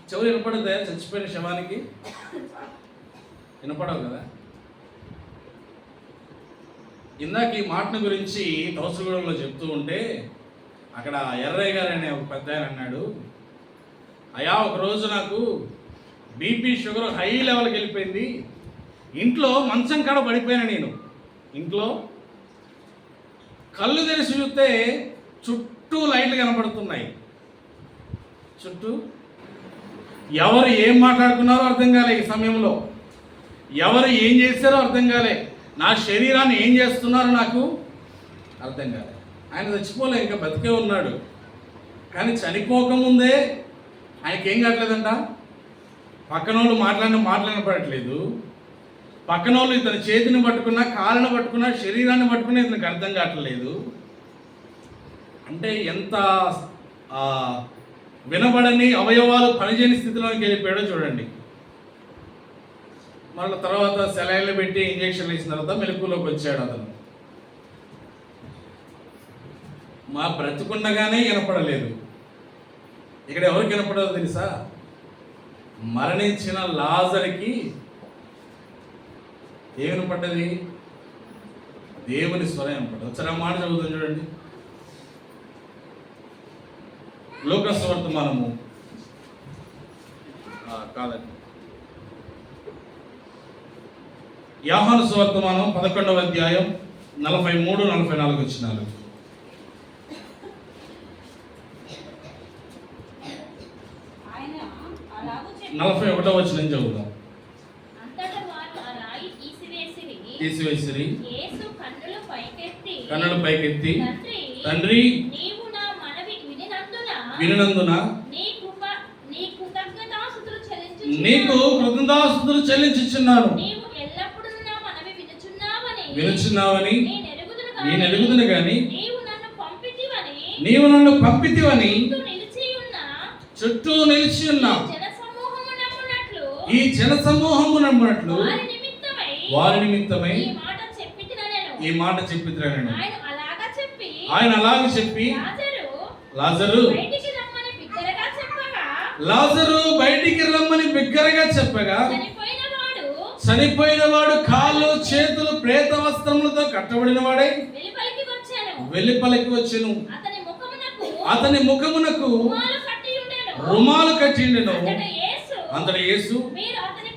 చెవులు వినపడతాయా చచ్చిపోయిన శవానికి? వినపడవు కదా. ఇందాక ఈ మాటను గురించి తోసగూడెంలో చెప్తూ ఉంటే అక్కడ ఎర్రయ్య గారు అనే ఒక పెద్ద ఆయన అన్నాడు, అయ్యా ఒకరోజు నాకు బీపీ షుగర్ హై లెవెల్కి వెళ్ళిపోయింది, ఇంట్లో మంచం కాడ పడిపోయాను. నేను ఇంట్లో కళ్ళు తెరిచి చూస్తే చుట్టూ లైట్లు కనపడుతున్నాయి. చుట్టూ ఎవరు ఏం మాట్లాడుకున్నారో అర్థం కాలే, ఈ సమయంలో ఎవరు ఏం చేశారో అర్థం కాలే, నా శరీరాన్ని ఏం చేస్తున్నారో నాకు అర్థం కాలే. ఆయన చచ్చిపోలే, ఇంకా బతికే ఉన్నాడు. కానీ చనిపోకముందే ఆయనకి ఏం కావట్లేదంట, పక్కన వాళ్ళు మాట్లాడనపడట్లేదు. పక్కన వాళ్ళు ఇతని చేతిని పట్టుకున్నా, కాళ్ళను పట్టుకున్నా, శరీరాన్ని పట్టుకున్నా ఇతనికి అర్థం కావట్లేదు. అంటే ఎంత వినబడని అవయవాలు పనిచేయని స్థితిలోకి వెళ్ళిపోయాడో చూడండి. మళ్ళీ తర్వాత సెలైన్లు పెట్టి ఇంజక్షన్లు ఇచ్చిన తర్వాత మెలకులోకి వచ్చాడు అతను. మా బ్రతుకుండగానే వినపడలేదు. ఇక్కడ ఎవరికి వినపడదో తెలుసా? మరణించిన లాజరుకి ఏం వినపడ్డది? దేవుని స్వరం వినపడ్డది. ఒకసారి మాట చదువుతాం చూడండి. లోక సువార్త మనము కాదండి. యోహాను సువార్తమానం 11వ అధ్యాయం 43-44 వచనాలు. ఆయన అలాగూ చెప్పి 41వ వచనం చదువుదాం. అంతటా వారు ఆ రాయి తీసివేసిరి. యేసు కన్నులు పైకెత్తి తండ్రి, నీవు నా మనవి వినినందున నీకు కృతజ్ఞతాస్తుతులు చెల్లించుచున్నాను. వినుచున్నావని నేను ఎరుగుదును గాని నీవు నన్ను పంపితివని చుట్టూ నిలిచి ఉన్న ఈ జన సమూహము నమ్మునట్లు వారి నిమిత్తమై ఈ మాట చెప్పిద్రాను. ఆయన అలాగ చెప్పి లాజరు బయటికి రమ్మని బిగ్గరగా చెప్పగా చనిపోయిన వాడు కాళ్ళు చేతులు ప్రేత వస్త్రములతో కట్టబడిన వాడై వెలుపలికి వచ్చెను. అతని ముఖమునకు రుమాలు కట్టిండెను. అంతట యేసు మీరు అతని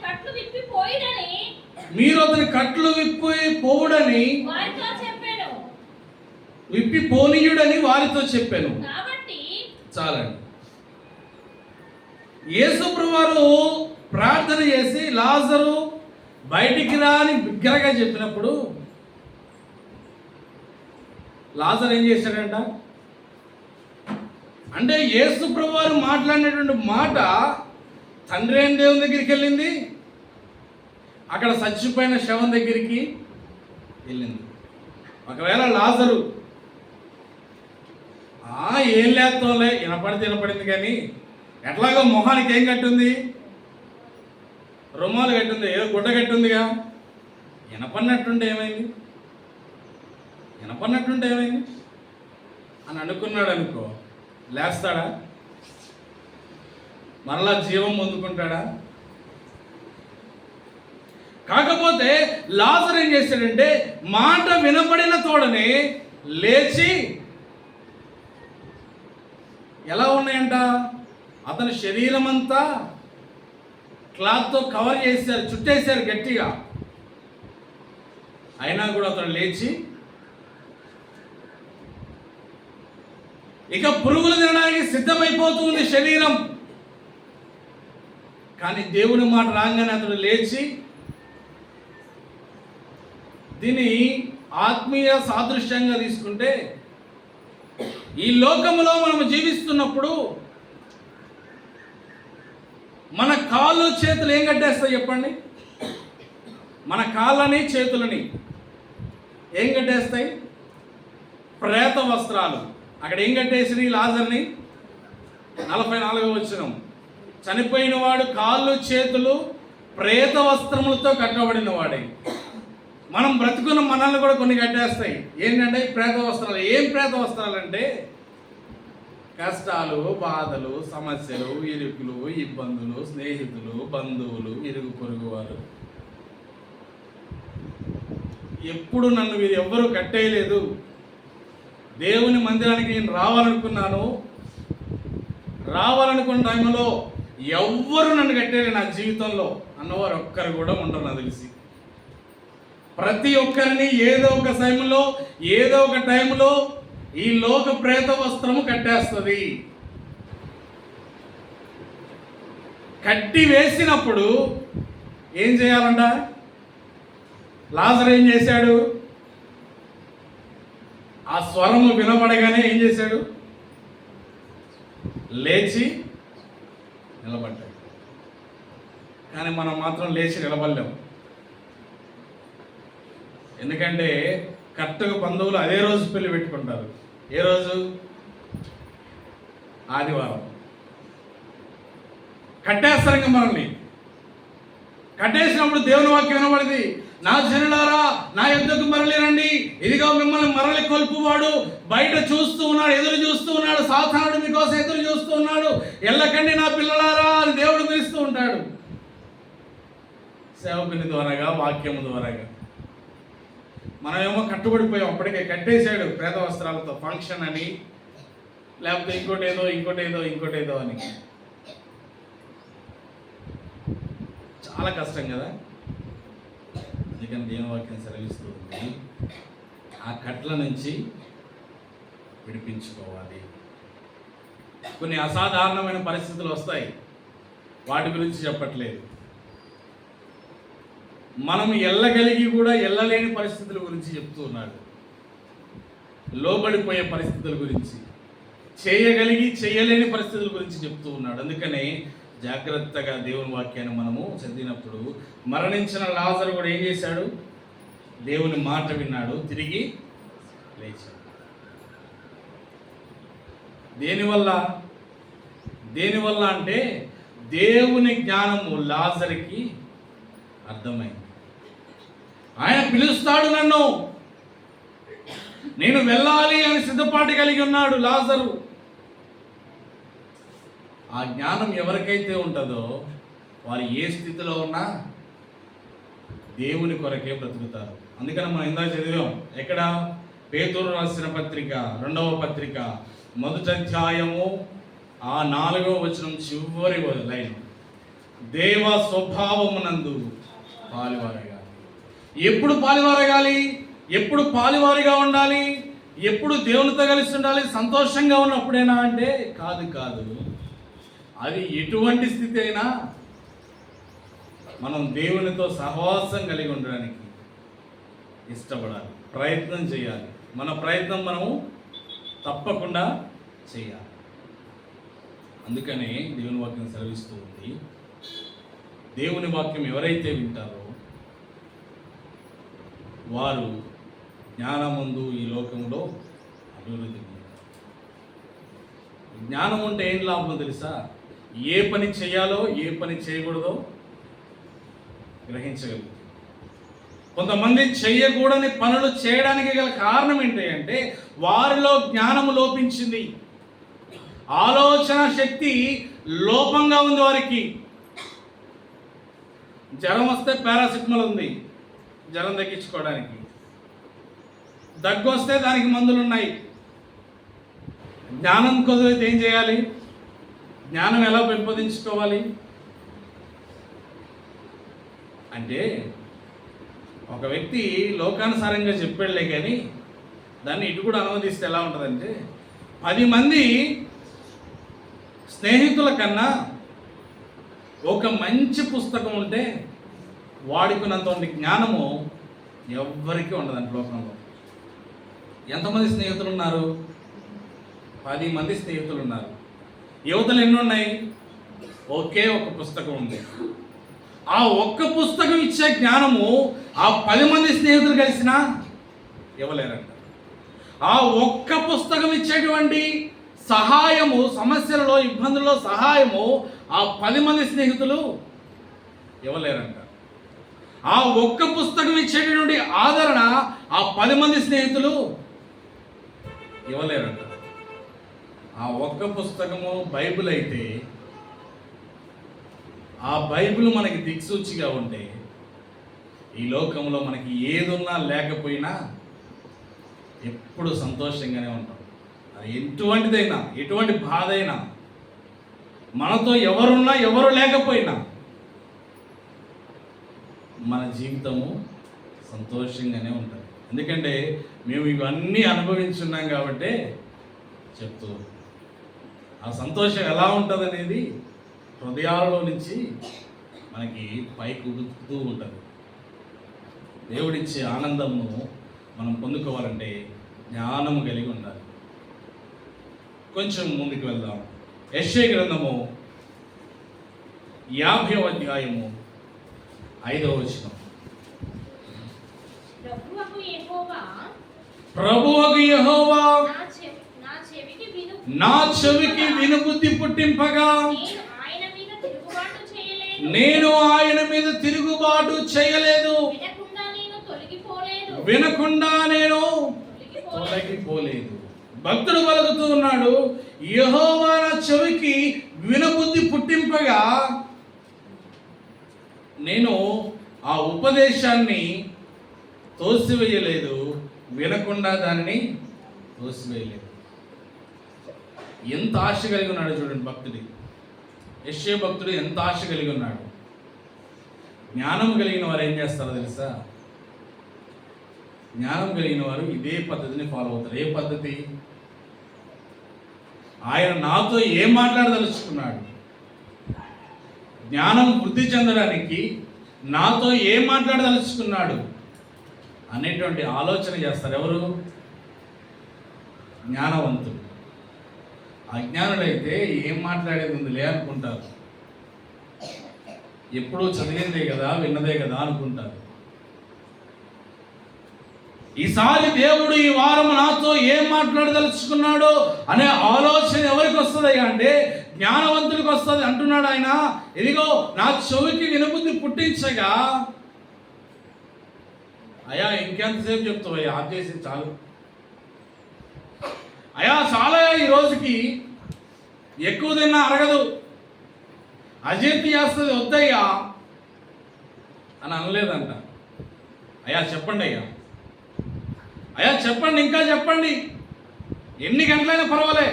కట్లు విప్పి పోనీయుడని వారితో చెప్పాను. చాలండి. యేసు ప్రభువారు ప్రార్థన చేసి లాజరు బయటికి రా అని బిగ్గరగా చెప్పినప్పుడు లాజరు ఏం చేశాడంట అంటే యేసు ప్రభువారు మాట్లాడినటువంటి మాట తండ్రి అయిన దేవుని దగ్గరికి వెళ్ళింది, అక్కడ చచ్చిపోయిన శవం దగ్గరికి వెళ్ళింది. ఒకవేళ లాజరు ఏం లేస్తాంలే వినపడింది కానీ ఎట్లాగో మొహానికి ఏం కట్టుంది, రుమాలు కట్టుంది, ఏదో గుడ్డ కట్టుందిగా, వినపడినట్టుంటే ఏమైంది అని అనుకున్నాడు అనుకో, లేస్తాడా? మరలా జీవం పొందుకుంటాడా? కాకపోతే లాజరు ఏం చేశాడంటే మాట వినపడిన తోడనే లేచి, ఎలా ఉన్నాయంట, అతని శరీరం అంతా క్లాత్తో కవర్ చేశారు, చుట్టేశారు గట్టిగా. అయినా కూడా అతను లేచి ఇక పురుగులు తినడానికి సిద్ధమైపోతుంది శరీరం. కానీ దేవుని మాట రాగానే అతడు లేచి, దీన్ని ఆత్మీయ సాదృశ్యంగా తీసుకుంటే ఈ లోకములో మనం జీవిస్తున్నప్పుడు మన కాళ్ళు చేతులు ఏం కట్టేస్తాయి చెప్పండి? మన కాళ్ళని చేతులని ఏం కట్టేస్తాయి? ప్రేత వస్త్రాలు. అక్కడ ఏం కట్టేసినాయి లాజర్ని? 44వ వచనం, చనిపోయిన వాడు కాళ్ళు చేతులు ప్రేత వస్త్రములతో కట్టబడిన వాడే. మనం బ్రతుకున్న మనల్ని కూడా కొన్ని కట్టేస్తాయి. ఏంటంటే ప్రేత వస్త్రాలు. ఏం ప్రేత వస్త్రాలు అంటే కష్టాలు, బాధలు, సమస్యలు, ఇరుకులు, ఇబ్బందులు, స్నేహితులు, బంధువులు, ఇరుగు పొరుగు వారు. ఎప్పుడు నన్ను వీరు ఎవ్వరూ కట్టేయలేదు, దేవుని మందిరానికి నేను రావాలనుకున్న టైంలో ఎవ్వరు నన్ను కట్టేయలేదు నా జీవితంలో అన్నవారు ఒక్కరు కూడా ఉండరు నాకు తెలిసి. ప్రతి ఒక్కరిని ఏదో ఒక సమయంలో ఏదో ఒక టైంలో ఈ లోక ప్రేత వస్త్రము కట్టేస్తుంది. కట్టి వేసినప్పుడు ఏం చేయాలంట? లాజరు ఏం చేశాడు? ఆ స్వరము వినబడగానే ఏం చేశాడు? లేచి నిలబడ్డాడు. కానీ మనం మాత్రం లేచి నిలబడలేము. ఎందుకంటే కరెక్ట్గా బంధువులు అదే రోజు పెళ్లి పెట్టుకుంటారు. ఏ రోజు? ఆదివారం. కట్టేస్తారు ఇంకా మనల్ని. కట్టేసినప్పుడు దేవుని వాక్యం వినబడింది, నా జనులారా నా యుద్ధకు మరలి రండి, ఇదిగో మిమ్మల్ని మరలి కొల్పువాడు బయట చూస్తూ ఉన్నాడు, ఎదురు చూస్తూ ఉన్నాడు, సాతానుడు మీకోసం ఎదురు చూస్తూ ఉన్నాడు, ఎల్లకండి నా పిల్లలారా అని దేవుడు పిలుస్తూ ఉంటాడు సేవకుని ద్వారాగా, వాక్యము ద్వారాగా. మనమేమో కట్టుబడిపోయాం, అప్పటికే కట్టేశాడు ప్రేత వస్త్రాలతో, ఫంక్షన్ అని, లేకపోతే ఇంకోటేదో అని. చాలా కష్టం కదా. అందుకని దేవుని వాక్యం సెలవిస్తూ ఉంది, ఆ కట్ల నుంచి విడిపించుకోవాలి. కొన్ని అసాధారణమైన పరిస్థితులు వస్తాయి, వాటి గురించి చెప్పట్లేదు. మనం ఎల్లగలిగి కూడా ఎల్లలేని పరిస్థితుల గురించి చెప్తూ ఉన్నాడు. లోబడిపోయే పరిస్థితుల గురించి, చేయగలిగి చేయలేని పరిస్థితుల గురించి చెప్తూ ఉన్నాడు. అందుకనే జాగ్రత్తగా దేవుని వాక్యాన్ని మనము చదివినప్పుడు, మరణించిన లాజరు కూడా ఏం చేశాడు? దేవుని మాట విన్నాడు, తిరిగి లేచాడు. దేనివల్ల అంటే దేవుని జ్ఞానము లాజరుకి అర్థమైంది. ఆయన పిలుస్తాడు నన్ను, నేను వెళ్ళాలి అని సిద్ధపాటు కలిగి ఉన్నాడు లాజరు. ఆ జ్ఞానం ఎవరికైతే ఉంటుందో వారు ఏ స్థితిలో ఉన్నా దేవుని కొరకే బ్రతుకుతారు. అందుకని మనం ఇందాక చదివాం, ఎక్కడ? పేతురు రాసిన పత్రిక 2వ పత్రిక 1వ అధ్యాయము 4వ వచనం చివరి లైన్, దేవ స్వభావమునందు పాలువారగాలి. ఎప్పుడు పాలువారగాలి? ఎప్పుడు పాలువారిగా ఉండాలి? ఎప్పుడు దేవునితో కలిసి ఉండాలి? సంతోషంగా ఉన్నప్పుడేనా అంటే కాదు. అది ఎటువంటి స్థితి అయినా మనం దేవునితో సహవాసం కలిగి ఉండడానికి ఇష్టపడాలి, ప్రయత్నం చేయాలి. మన ప్రయత్నం మనము తప్పకుండా చేయాలి. అందుకనే దేవుని వాక్యం సెలవిస్తూ ఉంది, దేవుని వాక్యం ఎవరైతే వింటారో వారు జ్ఞానమందు ఈ లోకంలో అభివృద్ధి పొందుతారు. జ్ఞానం ఉంటే ఏం లాభం తెలుసా? ఏ పని చేయాలో ఏ పని చేయకూడదో గ్రహించగలుగుతారు. కొంతమంది చేయకూడని పనులు చేయడానికి గల కారణం ఏంటి అంటే వారిలో జ్ఞానము లోపించింది, ఆలోచన శక్తి లోపంగా ఉంది. వారికి జ్వరం వస్తే పారాసిటమాల్ ఉంది జ్వరం తగ్గించుకోవడానికి, దగ్గు వస్తే దానికి మందులు ఉన్నాయి. జ్ఞానం కొద్దిగా ఏం చేయాలి? జ్ఞానం ఎలా పెంపొందించుకోవాలి అంటే, ఒక వ్యక్తి లోకానుసారంగా చెప్పాడులే కానీ దాన్ని ఇటు కూడా అనువదిస్తే ఎలా ఉంటుందంటే, 10 మంది స్నేహితుల కన్నా ఒక మంచి పుస్తకం ఉంటే వాడుకున్నంత జ్ఞానము ఎవ్వరికీ ఉండదండి లోకంలో. ఎంతమంది స్నేహితులు ఉన్నారు? 10 మంది స్నేహితులు ఉన్నారు. యువతలు ఎన్ని ఉన్నాయి? ఒకే ఒక పుస్తకం ఉంది. ఆ ఒక్క పుస్తకం ఇచ్చే జ్ఞానము ఆ 10 మంది స్నేహితులు కలిసినా ఇవ్వలేరంట. ఆ ఒక్క పుస్తకం ఇచ్చేటువంటి సహాయము, సమస్యలలో ఇబ్బందుల్లో సహాయము ఆ 10 మంది స్నేహితులు ఇవ్వలేరంట. ఆ ఒక్క పుస్తకం ఇచ్చేటటువంటి ఆదరణ ఆ 10 మంది స్నేహితులు ఇవ్వలేరంట. ఆ ఒక్క పుస్తకము బైబిల్ అయితే, ఆ బైబిల్ మనకి దిక్సూచిగా ఉంటే ఈ లోకంలో మనకి ఏదున్నా లేకపోయినా ఎప్పుడు సంతోషంగానే ఉంటాం. అది ఎటువంటిదైనా, ఎటువంటి బాధ అయినా, మనతో ఎవరున్నా ఎవరు లేకపోయినా మన జీవితము సంతోషంగానే ఉంటుంది. ఎందుకంటే మేము ఇవన్నీ అనుభవించున్నాం కాబట్టి చెప్తూ, ఆ సంతోషం ఎలా ఉంటుంది అనేది హృదయాలలో నుంచి మనకి పైకి ఉడుకుతూ ఉంటుంది. దేవుడిచ్చే ఆనందము మనం పొందుకోవాలంటే జ్ఞానం కలిగి ఉండాలి. కొంచెం ముందుకు వెళ్దాం. యెషయా గ్రంథము 50వ అధ్యాయము 5వ వచనం. ప్రభువగు యెహోవా నా చెవికి వినుబుద్ధి పుట్టింపగా నేను ఆయన మీద తిరుగుబాటు చేయలేదు, వినకుండా నేను తొలగిపోలేదు. భక్తుడు పలుకుతూ ఉన్నాడు, యెహోవా నా చెవికి వినబుద్ధి పుట్టింపగా నేను ఆ ఉపదేశాన్ని తోసివేయలేదు, వినకుండా దానిని తోసివేయలేదు. ఎంత ఆశ కలిగి ఉన్నాడు చూడండి భక్తుడి. యెషయా భక్తుడు ఎంత ఆశ కలిగి ఉన్నాడు. జ్ఞానం కలిగిన వారు ఏం చేస్తారో తెలుసా? జ్ఞానం కలిగిన వారు ఇదే పద్ధతిని ఫాలో అవుతారు. ఏ పద్ధతి? ఆయన నాతో ఏం మాట్లాడదలుచుకున్నాడు, జ్ఞానం వృద్ధి చెందడానికి నాతో ఏం మాట్లాడదలుచుకున్నాడు అనేటువంటి ఆలోచన చేస్తారు. ఎవరు? జ్ఞానవంతుడు. అజ్ఞానులైతే ఏం మాట్లాడేది ఉందిలే అనుకుంటారు. ఎప్పుడూ చదివిందే కదా, విన్నదే కదా అనుకుంటారు. ఈసారి దేవుడు ఈ వారం నాతో ఏం మాట్లాడదలుచుకున్నాడో అనే ఆలోచన ఎవరికి వస్తుంది అంటే జ్ఞానవంతుడికి వస్తుంది. అంటున్నాడు ఆయన, ఇదిగో నా చెవికి వినబుద్ధి పుట్టించగా. అయ్యా ఇంకెంతసేపు చెప్తావు అయ్యా, ఆఫ్ చేసి చాలు అయ్యా, చాలా ఈ రోజుకి ఎక్కువ తిన్నా అరగదు, అజీర్తి చేస్తుంది, వద్దయ్యా అని అనలేదంట. అయ్యా చెప్పండి, అయ్యా చెప్పండి, ఇంకా చెప్పండి, ఎన్ని గంటలైనా పర్వాలే.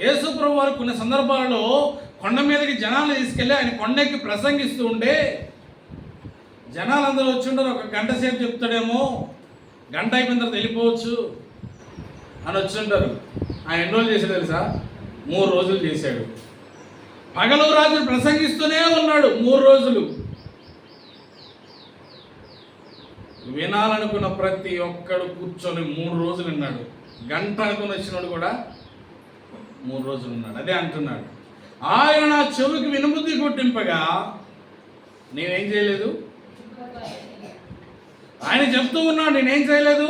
యేసు ప్రభు వారు కొన్ని సందర్భాలలో కొండ మీదకి జనాలు తీసుకెళ్ళి ఆయన కొండెక్కి ప్రసంగిస్తూ ఉంటే జనాలందరూ వచ్చి ఉంటారు. ఒక గంట సేపు చెప్తాడేమో, గంట అయిపోయిన తర్వాత వెళ్ళిపోవచ్చు అని వచ్చి ఉంటారు. ఆయన ఎన్ని రోజులు చేశాడు తెలుసా? 3 రోజులు చేశాడు. పగలు రాత్రి ప్రసంగిస్తూనే ఉన్నాడు 3 రోజులు. వినాలనుకున్న ప్రతి ఒక్కడు కూర్చొని 3 రోజులు విన్నాడు. గంట అనుకుని వచ్చినాడు కూడా 3 రోజులు ఉన్నాడు. అదే అంటున్నాడు, ఆయన నా చెవికి వినుబుద్ధి కొట్టింపగా నేనేం చేయలేదు. ఆయన చెప్తూ ఉన్నాడు, నేనేం చేయలేదు,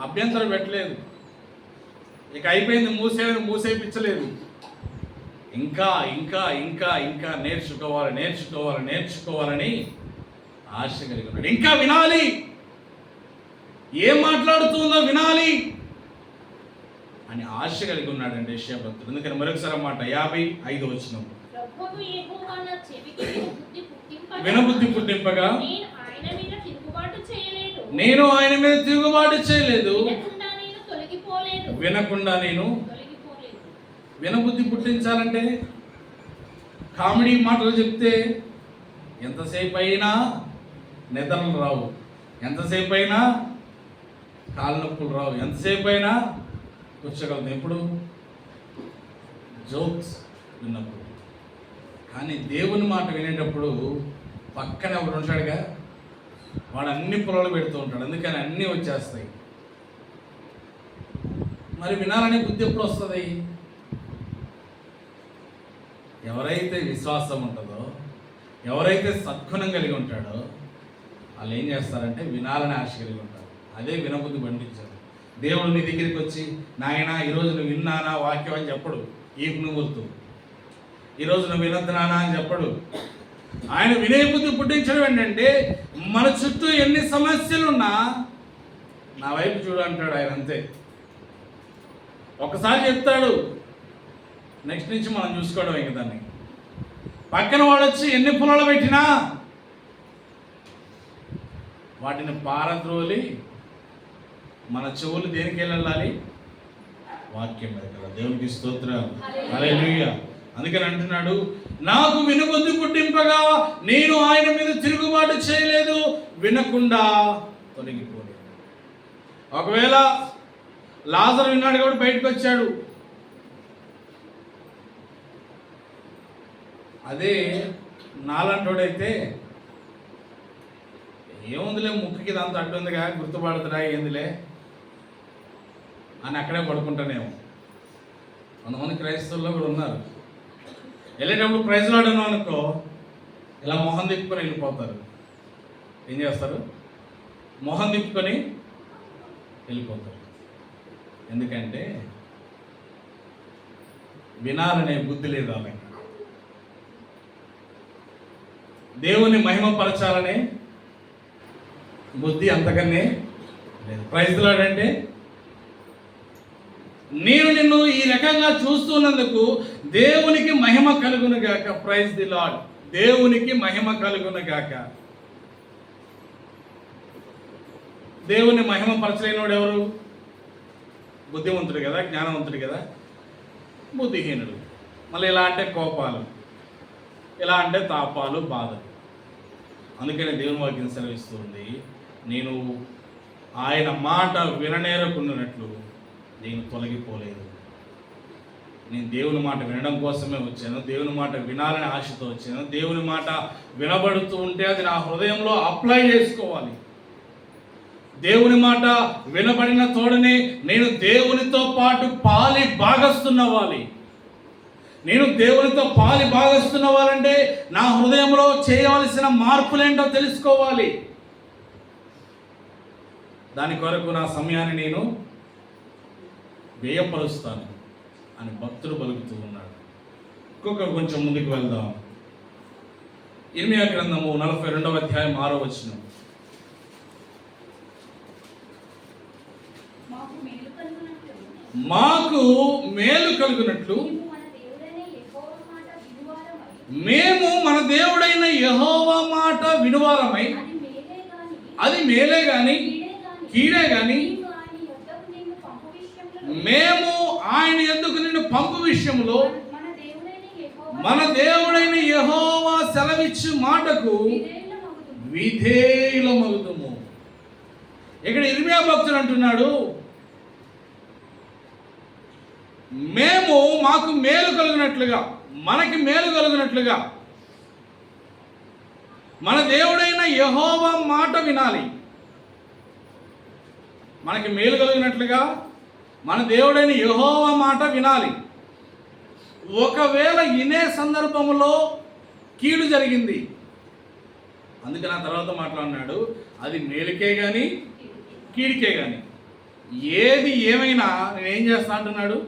అభ్యంతరం పెట్టలేదు. ఇక అయిపోయింది, మూసేపించలేదు. ఇంకా ఇంకా ఇంకా ఇంకా నేర్చుకోవాలని ఆశ కలిగి ఉన్నాడు. ఇంకా వినాలి, ఏం మాట్లాడుతుందో వినాలి అని ఆశ కలిగి ఉన్నాడండి యెషయా భక్తుడు. అందుకని మరొకసారి మాట 55 వచనం, వినబుద్ధి పుట్టింపగా నేను ఆయన మీద తిరుగుబాటు చేయలేదు, వినకుండా నేను. వినబుద్ధి పుట్టించాలంటే కామెడీ మాటలు చెప్తే ఎంతసేపు అయినా నిద్రలు రావు, ఎంతసేపు అయినా కాళ్ళ నొప్పులు రావు, ఎంతసేపు అయినా కూర్చోగలుగుతాం. ఎప్పుడు? జోక్స్ విన్నప్పుడు. కానీ దేవుని మాట వినేటప్పుడు పక్కన ఒకడు ఉంటాడుగా, వాడు అన్ని పొలాలు పెడుతూ ఉంటాడు, అందుకని అన్నీ వచ్చేస్తాయి. మరి వినాలనే బుద్ధి ఎప్పుడు వస్తుంది? ఎవరైతే విశ్వాసం ఉంటుందో, ఎవరైతే సద్గుణం కలిగి ఉంటాడో వాళ్ళు ఏం చేస్తారంటే వినాలని ఆశ కలిగి ఉంటారు. అదే వినబుద్ధి పండించారు. దేవుడు నీ దగ్గరికి వచ్చి, నాయనా ఈరోజు నువ్వు విన్నానా వాక్యం అని చెప్పడు, ఈపును గుర్తు, ఈరోజు నువ్వు వినొద్దు నానా అని చెప్పడు. ఆయన వినే బుద్ధి పుట్టించడం ఏంటంటే మన చుట్టూ ఎన్ని సమస్యలున్నా నా వైపు చూడు అంటాడు ఆయన. అంతే, ఒకసారి చెప్తాడు, నెక్స్ట్ నుంచి మనం చూసుకోవడం. ఇంక దాన్ని పక్కన వాడు వచ్చి ఎన్ని పొలాలు పెట్టినా వాటిని పారద్రోలి మన చెవులు దేనికి వెళ్ళాలి? వాక్యం మీద కదా. దేవునికి స్తోత్రం, హల్లెలూయా. అందుకని అంటున్నాడు, నాకు వినబుద్ధి పుట్టింపగా నేను ఆయన మీద తిరుగుబాటు చేయలేదు, వినకుండా తొలగిపోలేదు. ఒకవేళ లాజరు విన్నాడు కాబట్టి బయటకు వచ్చాడు. అదే నాలంటోడైతే ఏముందిలే, ముక్కుకి దాంతో అడ్డుందిగా, గుర్తుపడుతురా ఏందిలే అని అక్కడే పడుకుంటానేమో. కొంతమంది క్రైస్తవుల్లో కూడా ఉన్నారు, వెళ్ళేటప్పుడు ప్రైజ్లు ఆడను అనుకో ఇలా మొహం తిప్పుకొని వెళ్ళిపోతారు. ఏం చేస్తారు? మొహం తిప్పుకొని వెళ్ళిపోతారు. ఎందుకంటే వినాలనే బుద్ధి లేదు వాళ్ళకి. దేవుని మహిమపరచాలనే బుద్ధి అంతకనే లేదు. ప్రైజ్లు ఆడంటే నేను నిన్ను ఈ రకంగా చూస్తున్నందుకు దేవునికి మహిమ కలుగును గాక. Praise the Lord. దేవునికి మహిమ కలుగును గాక. దేవుని మహిమ పరచలేనివాడు ఎవరు? బుద్ధిమంతుడు కదా, జ్ఞానవంతుడు కదా, బుద్ధిహీనుడు. మళ్ళీ ఇలా అంటే కోపాలు, ఎలా అంటే తాపాలు, బాధలు. అందుకని దేవుని వాక్యం సెలవిస్తుంది, నేను ఆయన మాట విననేరకుండానట్లు నేను తొలగిపోలేదు. నేను దేవుని మాట వినడం కోసమే వచ్చాను, దేవుని మాట వినాలని ఆశతో వచ్చాను. దేవుని మాట వినబడుతూ ఉంటే అది నా హృదయంలో అప్లై చేసుకోవాలి. దేవుని మాట వినబడిన తోడనే నేను దేవునితో పాటు పాలి భాగస్తున్నవ్వాలి. నేను దేవునితో పాలి భాగస్తున్నవ్వాలంటే నా హృదయంలో చేయవలసిన మార్పులేంటో తెలుసుకోవాలి. దాని కొరకు నా సమయాన్ని నేను వ్యయపరుస్తాను అని భక్తుడు పలుకుతూ ఉన్నాడు. కొంచెం ముందుకు వెళ్దాం. ఇర్మియా గ్రంథము 42వ అధ్యాయం 6వ వచనం. మాకు మేలు కలుగునట్లు మేము మన దేవుడైన యెహోవా మాట వినువారమై, అది మేలే గాని కీడే గాని మేము ఆయన యొద్దకు నిన్ను పంపు విషయంలో మన దేవుడైన యెహోవా సెలవిచ్చు మాటకు విధేయులమగుదుము. ఇక్కడ ఇర్మియా భక్తుడు అంటున్నాడు, మేము మాకు మేలు కలిగినట్లుగా, మనకి మేలు కలిగినట్లుగా మన దేవుడైన యెహోవా మాట వినాలి. మనకి మేలు కలిగినట్లుగా మన దేవుడైన యెహోవా మాట వినాలి. ఒకవేళ వినే సందర్భంలో కీడు జరిగింది, అందుకని ఆ తర్వాత మాట్లాడినాడు, అది మేలుకే కానీ కీడికే కానీ ఏది ఏమైనా నేనేం చేస్తా అంటున్నాడు,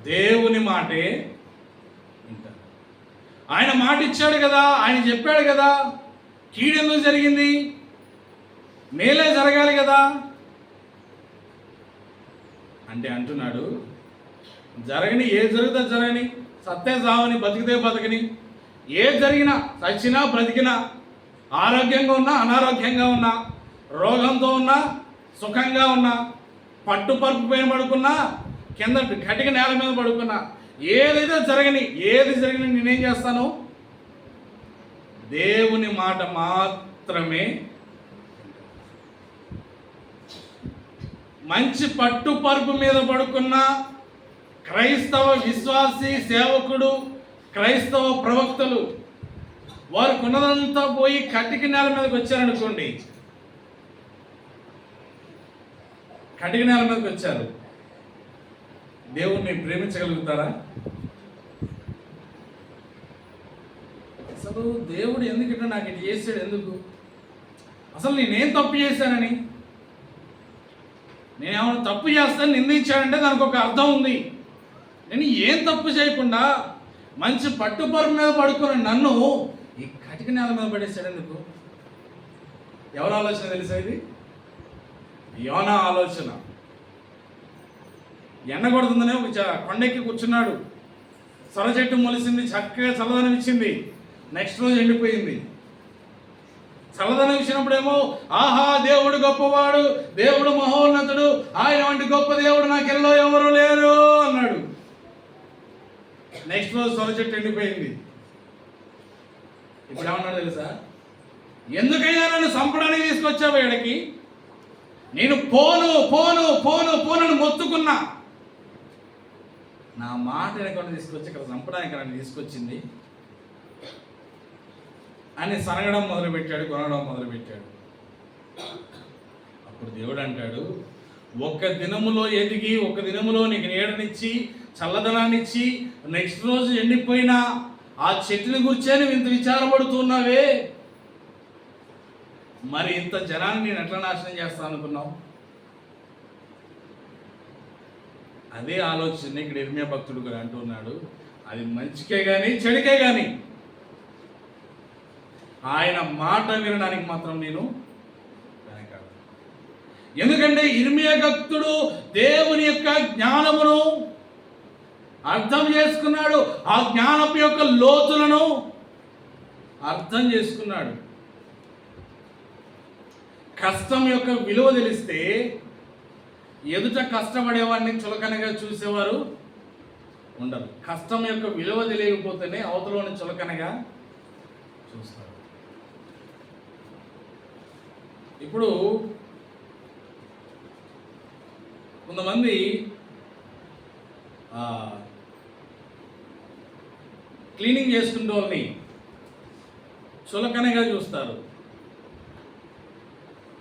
దేవుని మాటే వింటాను. ఆయన మాట ఇచ్చాడు కదా, ఆయన చెప్పాడు కదా, కీడెందుకు జరిగింది, మేలే జరగాలి కదా అంటే అంటున్నాడు, జరగని ఏది జరుగుతా జరగని, సత్తే సావని, బతికితే బతకని, ఏది జరిగినా, చచ్చినా బ్రతికినా, ఆరోగ్యంగా ఉన్నా అనారోగ్యంగా ఉన్నా, రోగంతో ఉన్నా సుఖంగా ఉన్నా, పట్టుపరుపు పైన పడుకున్నా, కింద గట్టిగా నేల మీద పడుకున్నా, ఏదైతే ఏది జరిగినా నేనేం చేస్తాను, దేవుని మాట మాత్రమే. మంచి పట్టుపరుపు మీద పడుకున్న క్రైస్తవ విశ్వాసి సేవకుడు, క్రైస్తవ ప్రవక్తలు వారు కొన్నదంతా పోయి కటిక నేల మీదకి వచ్చారనుకోండి, కటిక నేల మీదకి వచ్చారు, దేవుణ్ణి ప్రేమించగలుగుతారా? అసలు దేవుడు ఎందుకంటే నాకు ఇటు చేసాడు, ఎందుకు, అసలు నేనేం తప్పు చేశానని, నేనేమైనా తప్పు చేస్తాను నిందించాడంటే దానికి ఒక అర్థం ఉంది. నేను ఏం తప్పు చేయకుండా మంచి పట్టుపరుపు మీద పడుకుని నన్ను ఈ కటిక నేల మీద పడేసాడు ఎందుకు? ఎవరి ఆలోచన తెలుసా ఇది? యోనా ఆలోచన. ఎండ కొడుతుందనే ఒక కొండెక్కి కూర్చున్నాడు, సొర చెట్టు మొలిసింది, చక్కగా చల్లదనం ఇచ్చింది, నెక్స్ట్ రోజు ఎండిపోయింది. చల్లదనం ఇచ్చినప్పుడేమో ఆహా దేవుడు గొప్పవాడు, దేవుడు మహోన్నతుడు, ఆయన వంటి గొప్ప దేవుడు నాకెల్లో ఎవరు లేరు అన్నాడు. నెక్స్ట్ రోజు సొర చెట్టు ఎండిపోయింది. ఇప్పుడు ఏమన్నాడు తెలుసా? ఎందుకైనా నన్ను చంపడానికి తీసుకొచ్చావు ఇక్కడికి, నేను పోను పోను పోను పోనని మొత్తుకున్నా, నా మాట వెనకుండా తీసుకొచ్చి ఇక్కడ చంపడానికి నన్ను తీసుకొచ్చింది అని సనగడం మొదలుపెట్టాడు, కొనడం మొదలుపెట్టాడు. అప్పుడు దేవుడు అంటాడు, ఒక్క దినములో ఎదిగి, ఒక్క దినములో నీకు నీడనిచ్చి, చల్లదనాన్ని ఇచ్చి, నెక్స్ట్ రోజు ఎండిపోయినా ఆ చెట్టుని గురించే నువ్వు ఇంత విచారపడుతున్నావే, మరి ఇంత జనాన్ని నేను ఎట్లా నాశనం చేస్తాను అనుకున్నావు? అదే ఆలోచన ఇక్కడ ఇర్మియా భక్తుడు కూడా అంటున్నాడు, అది మంచికే కానీ చెడుకే కానీ ఆయన మాట వినడానికి మాత్రం నేను వెనకాడు. ఎందుకంటే ఇర్మియా భక్తుడు దేవుని యొక్క జ్ఞానమును అర్థం చేసుకున్నాడు, ఆ జ్ఞానపు యొక్క లోతులను అర్థం చేసుకున్నాడు. కష్టం యొక్క విలువ తెలిస్తే ఎదుట కష్టపడేవాడిని చులకనగా చూసేవారు ఉండరు. కష్టం యొక్క విలువ తెలియకపోతేనే అవతలని చులకనగా చూస్తారు. ఇప్పుడు కొంతమంది క్లీనింగ్ చేసుకునే వాళ్ళని చులకనగా చూస్తారు.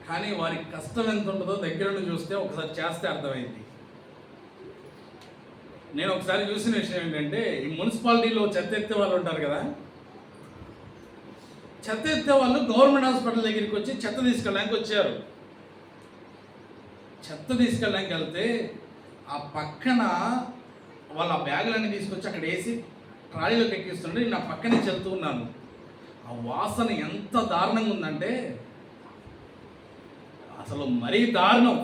కానీ వారికి కష్టం ఎంత ఉంటుందో దగ్గర నుండి చూస్తే ఒకసారి చేస్తే అర్థమైంది. నేను ఒకసారి చూసిన విషయం ఏంటంటే, ఈ మున్సిపాలిటీలో చెత్త ఎత్తే వాళ్ళు ఉంటారు కదా, చెత్త ఎత్తే వాళ్ళు గవర్నమెంట్ హాస్పిటల్ దగ్గరికి వచ్చి చెత్త తీసుకెళ్ళడానికి వచ్చారు. చెత్త తీసుకెళ్ళడానికి వెళ్తే ఆ పక్కన వాళ్ళ బ్యాగులన్నీ తీసుకొచ్చి అక్కడ వేసి ట్రాలీలోకి ఎక్కిస్తుంటే నేను ఆ పక్కనే చెల్తూ ఉన్నాను. ఆ వాసన ఎంత దారుణంగా ఉందంటే అసలు మరీ దారుణం.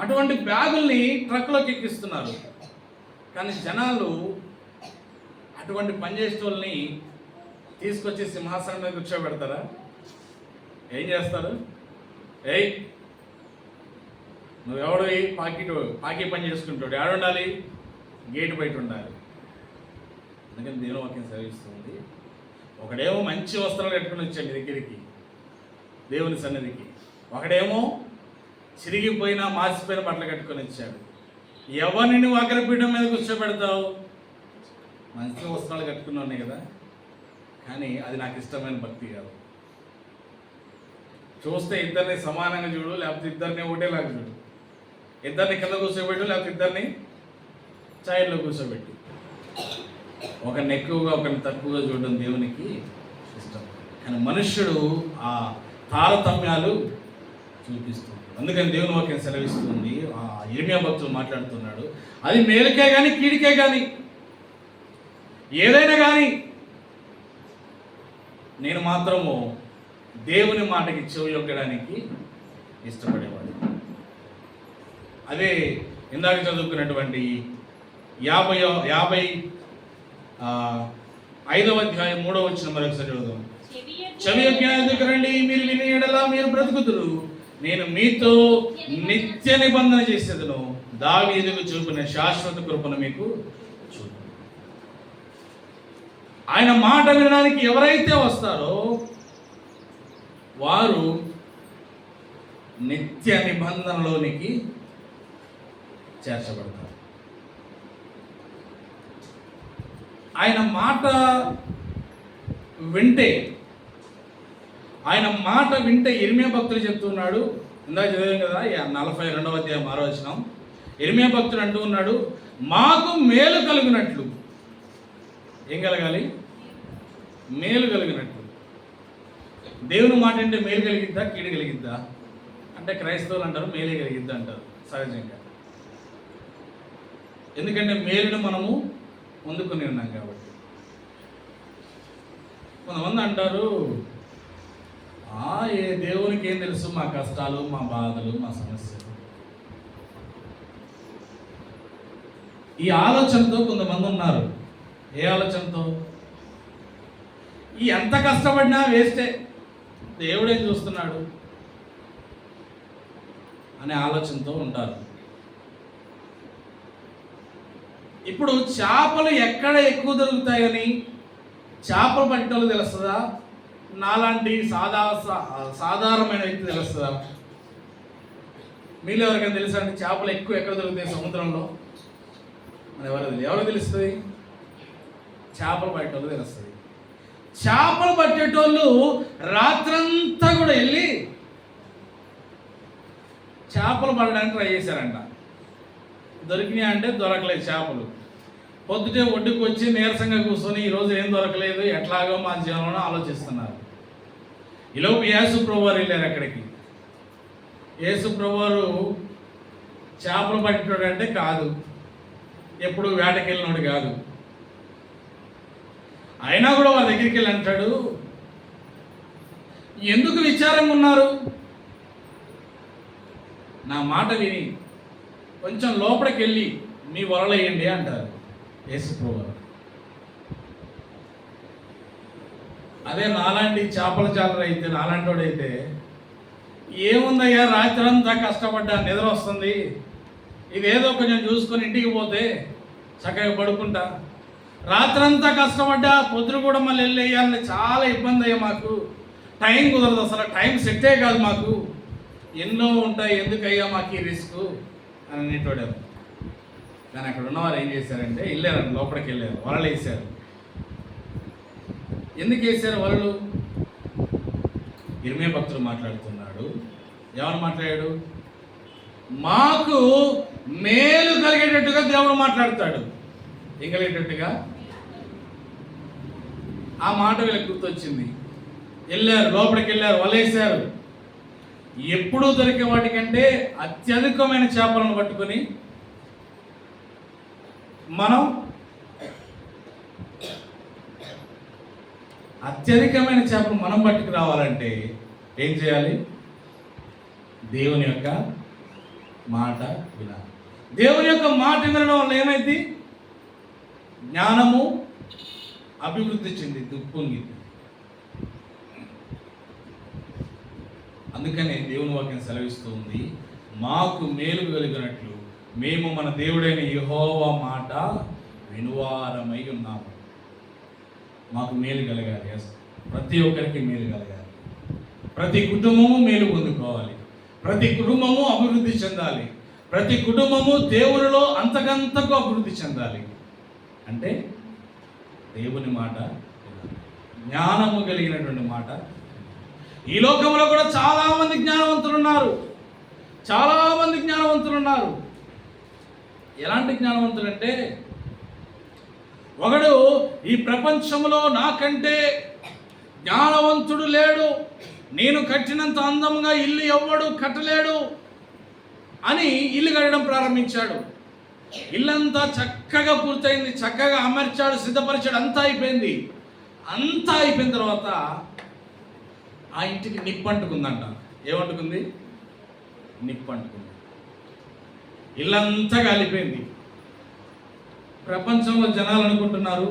అటువంటి బ్యాగుల్ని ట్రక్లోకి ఎక్కిస్తున్నారు. కానీ జనాలు అటువంటి పనిచేసే వాళ్ళని తీసుకొచ్చి సింహాసనం మీద కూర్చోబెడతారా? ఏం చేస్తారు? ఏయ్, నువ్వెవడు పాకి పని చేసుకుంటాడు, ఏడ ఉండాలి? గేటు బయట ఉండాలి. అందుకని దేవుని వాక్యం సెలవిస్తుంది, ఒకడేమో మంచి వస్త్రాలు కట్టుకుని వచ్చాడు దగ్గరికి దేవుని సన్నిధికి, ఒకడేమో చిరిగిపోయిన మాసిపోయిన బట్టలు కట్టుకొని వచ్చాడు. ఎవరిని నువ్వు అగ్రపీఠం మీద కూర్చోబెడతావు? మంచి వస్త్రాలు కట్టుకుని ఉన్నాయి కదా. కానీ అది నాకు ఇష్టమైన భక్తి కాదు. చూస్తే ఇద్దరిని సమానంగా చూడు, లేకపోతే ఇద్దరిని ఒకటేలాగా చూడు. ఇద్దరిని కింద కూర్చోబెట్టు, లేకపోతే ఇద్దరిని ఛాయల్లో కూర్చోబెట్టు. ఒకరిని ఎక్కువగా ఒకరిని తక్కువగా చూడడం దేవునికి ఇష్టం. కానీ మనుష్యుడు ఆ తారతమ్యాలు చూపిస్తుంది. అందుకని దేవుని వాక్యం సెలవిస్తుంది, ఆ ఇర్మియా భక్తులు మాట్లాడుతున్నాడు, అది మేలుకే కానీ కీడికే కానీ ఏదైనా కానీ నేను మాత్రము దేవుని మాటకి చెవియొక్కడానికి ఇష్టపడేవాడు. అదే ఇందాక చదువుకున్నటువంటి 55వ అధ్యాయం 3వ వచనం మరొకసారి చదువుదాం. చెవి యజ్ఞానికి రండి, మీరు విని ఎడల మీరు బ్రతుకుదురు, నేను మీతో నిత్య నిబంధన చేసేదను, దావీదుకు చూపిన శాశ్వత కృపను మీకు చూపు. ఆయన మాట వినడానికి ఎవరైతే వస్తారో వారు నిత్య నిబంధనలోనికి చేర్చబడతారు. ఆయన మాట వింటే ఇర్మియా భక్తులు చెప్తున్నాడు. ఇందాక చదివాం కదా 42వ అధ్యాయం 6వ వచనం. ఇర్మియా భక్తుడు అంటూ ఉన్నాడు, మాకు మేలు కలిగినట్లు. ఏం కలగాలి? మేలు కలిగినట్లు. దేవుని మాట అంటే మేలు కలిగిద్దా కీడు కలిగిద్దా అంటే క్రైస్తవులు అంటారు మేలే కలిగిద్దా అంటారు సహజంగా. ఎందుకంటే మేలును మనము పొందుకొని ఉన్నాం కాబట్టి. కొంతమంది అంటారు, ఏ దేవునికి ఏం తెలుసు మా కష్టాలు, మా బాధలు, మా సమస్యలు. ఈ ఆలోచనతో కొంతమంది ఉన్నారు. ఏ ఆలోచనతో? ఈ ఎంత కష్టపడినా వేస్టే, దేవుడేం చూస్తున్నాడు అనే ఆలోచనతో ఉంటారు. ఇప్పుడు చేపలు ఎక్కడ ఎక్కువ దొరుకుతాయని చేపలు పట్టేవాళ్ళు తెలుస్తుందా? నాలాంటి సాధారణమైన వ్యక్తి తెలుస్తుందా? మీరు ఎవరికైనా తెలుసా అండి చేపలు ఎక్కువ ఎక్కడ దొరుకుతాయి సముద్రంలో? ఎవరు తెలుస్తుంది? చేపలు పట్టేవాళ్ళు తెలుస్తుంది. చేపలు పట్టేటోళ్ళు రాత్రంతా కూడా వెళ్ళి చేపలు పడడానికి ట్రై చేశారంట. దొరికినాయి అంటే దొరకలేదు చేపలు. పొద్దుటే ఒడ్డుకు వచ్చి నీరసంగా కూర్చొని ఈరోజు ఏం దొరకలేదు, ఎట్లాగో మా జీవనంలో ఆలోచిస్తున్నారు. ఈలోపు యేసుప్రభు వారు వెళ్ళారు అక్కడికి. యేసుప్రభు వారు చేపలు పట్టేటోడు అంటే కాదు, ఎప్పుడు వేటకెళ్ళినోడు కాదు. అయినా కూడా వారి దగ్గరికి వెళ్ళి అంటాడు, ఎందుకు విచారంగా ఉన్నారు? నా మాట విని కొంచెం లోపలికి వెళ్ళి మీ వలలేయండి అంటారు యేసుప్రభు. అదే నాలాంటి చేపల చాలరు అయితే, నాలాంటి వాడైతే ఏముందయ్యా రాత్రి అంతా కష్టపడ్డా, నిద్ర వస్తుంది, ఇదేదో కొంచెం చూసుకొని ఇంటికి పోతే చక్కగా పడుకుంటా. రాత్రంతా కష్టపడ్డా, పొద్దున కూడా మళ్ళీ వెళ్ళేయాలని చాలా ఇబ్బంది అయ్యా, మాకు టైం కుదరదు, అసలు టైం సెట్టే కాదు మాకు, ఎన్నో ఉంటాయి, ఎందుకయ్యా మాకు ఈ రిస్క్ అని అనేటోడారు. కానీ అక్కడ ఉన్నవారు ఏం చేశారంటే వెళ్ళారండి, లోపలికి వెళ్ళారు, వలలు వేసారు. ఎందుకు వేసారు వలలు? ఇర్మీయా భక్తుడు మాట్లాడుతున్నాడు. ఏమని మాట్లాడాడు? మాకు మేలు కలిగేటట్టుగా దేవుడు మాట్లాడతాడు. ఏం కలిగేటట్టుగా? ఆ మాట వీళ్ళకి గుర్తొచ్చింది. వెళ్ళారు, లోపలికి వెళ్ళారు, వలేశారు. ఎప్పుడూ దొరికే వాటికంటే అత్యధికమైన చేపలను పట్టుకొని మనం అత్యధికమైన చేపలు మనం పట్టుకు రావాలంటే ఏం చేయాలి? దేవుని యొక్క మాట వినాలి. దేవుని యొక్క మాట వినడం వల్ల ఏమైంది? జ్ఞానము అభివృద్ధి చెంది ఉప్పొంగింది. అందుకనే దేవుని వాక్యం సెలవిస్తూ ఉంది, మాకు మేలు కలిగినట్లు మేము మన దేవుడైన యెహోవా మాట వినువారమై ఉన్నాము. మాకు మేలు కలగాలి, ప్రతి ఒక్కరికి మేలు కలగాలి, ప్రతి కుటుంబము మేలు పొందుకోవాలి, ప్రతి కుటుంబము అభివృద్ధి చెందాలి, ప్రతి కుటుంబము దేవునిలో అంతకంతకు అభివృద్ధి చెందాలి. అంటే దేవుని మాట, జ్ఞానము కలిగినటువంటి మాట. ఈ లోకంలో కూడా చాలామంది జ్ఞానవంతులు ఉన్నారు, చాలామంది జ్ఞానవంతులు ఉన్నారు. ఎలాంటి జ్ఞానవంతులు అంటే, ఒకడు ఈ ప్రపంచంలో నాకంటే జ్ఞానవంతుడు లేడు, నేను కట్టినంత అందంగా ఇల్లు ఎవ్వడు కట్టలేడు అని ఇల్లు కట్టడం ప్రారంభించాడు. ఇల్లంతా చక్కగా పూర్తయింది, చక్కగా అమర్చాడు, సిద్ధపరిచాడు, అంతా అయిపోయింది. అంతా అయిపోయిన తర్వాత ఆ ఇంటికి నిప్పు అంటుకుందంట. ఏమంటుకుంది? నిప్పు అంటుకుంది. ఇల్లంతా కాలిపోయింది. ప్రపంచంలో జనాలు అనుకుంటున్నారు,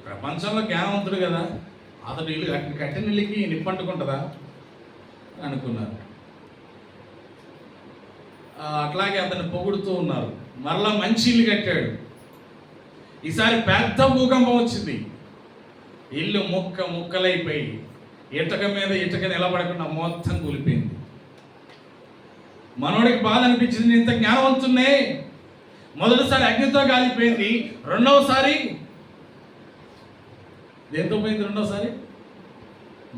ప్రపంచంలో జ్ఞానవంతుడు కదా, అతడు ఇల్లు కట్టిన ఇల్లుకి నిప్పు అంటుకుంటుందా అనుకున్నారు. అట్లాగే అతన్ని పొగుడుతూ ఉన్నారు. మరలా మంచి ఇల్లు కట్టాడు. ఈసారి పెద్ద భూకంపం వచ్చింది. ఇల్లు ముక్కలైపోయి ఇటుక మీద ఇటుక నిలబడకుండా మొత్తం కూలిపోయింది. మనోడికి బాధ అనిపించింది, ఇంత జ్ఞానవంతున్నే. మొదటిసారి అగ్నితో కాలిపోయింది, రెండవసారి దేంతో పోయింది? రెండవసారి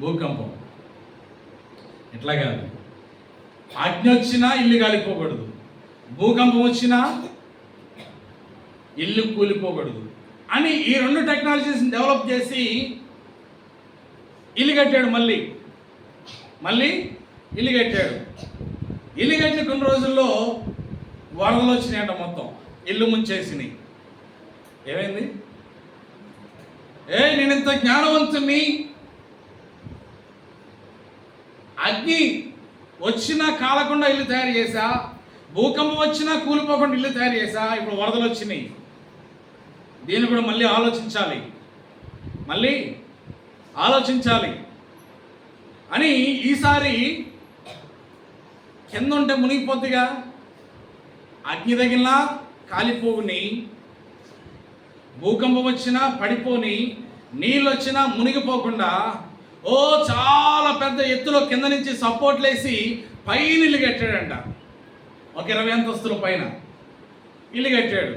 భూకంపం. ఇట్లా కాదు, అగ్ని వచ్చినా ఇల్లు కాలిపోకూడదు, భూకంపం వచ్చినా ఇల్లు కూలిపోకూడదు అని ఈ రెండు టెక్నాలజీస్ని డెవలప్ చేసి ఇల్లు కట్టాడు. మళ్ళీ ఇల్లు కట్టాడు. ఇల్లు కట్టిన కొన్ని రోజుల్లో వరదలు వచ్చినాయంట, మొత్తం ఇల్లు ముంచేసినాయి. ఏమైంది? నేను ఇంత జ్ఞానవంతుని, అగ్ని వచ్చినా కాలకుండా ఇల్లు తయారు చేశా, భూకంపం వచ్చినా కూలిపోకుండా ఇల్లు తయారు చేశా, ఇప్పుడు వరదలు వచ్చినాయి, దీన్ని కూడా మళ్ళీ ఆలోచించాలి అని ఈసారి కింద ఉంటే మునిగిపోద్దిగా, అగ్ని తగిలినా కాలిపోని, భూకంపం వచ్చినా పడిపోని, నీళ్ళు వచ్చినా మునిగిపోకుండా చాలా పెద్ద ఎత్తులో కింద నుంచి సపోర్ట్లు వేసి పైన ఇల్లు కట్టాడంట. ఒక 20 అంతస్తుల పైన ఇల్లు కట్టాడు.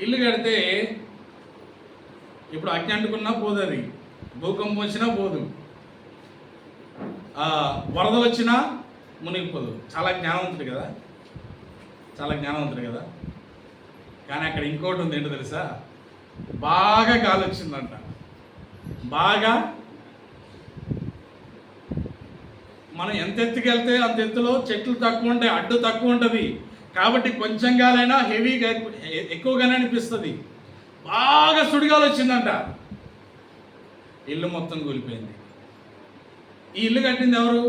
ఇల్లు కడితే ఇప్పుడు అగ్ని అంటుకున్నా పోదు, అది భూకంపం వచ్చినా పోదు, వరద వచ్చినా మునిగిపోదు. చాలా జ్ఞానవంతుడు కదా. కానీ అక్కడ ఇంకోటి ఉంది, ఏంటో తెలుసా? బాగా గాలి వచ్చిందంట. బాగా మనం ఎంత ఎత్తుకెళ్తే అంత ఎత్తులో చెట్లు తక్కువ ఉంటాయి, అడ్డు తక్కువ ఉంటుంది, కాబట్టి కొంచెం గాలైనా హెవీగా ఎక్కువగానే అనిపిస్తుంది. బాగా సుడిగాలు వచ్చిందంట, ఇల్లు మొత్తం కూలిపోయింది. ఈ ఇల్లు కట్టింది ఎవరు?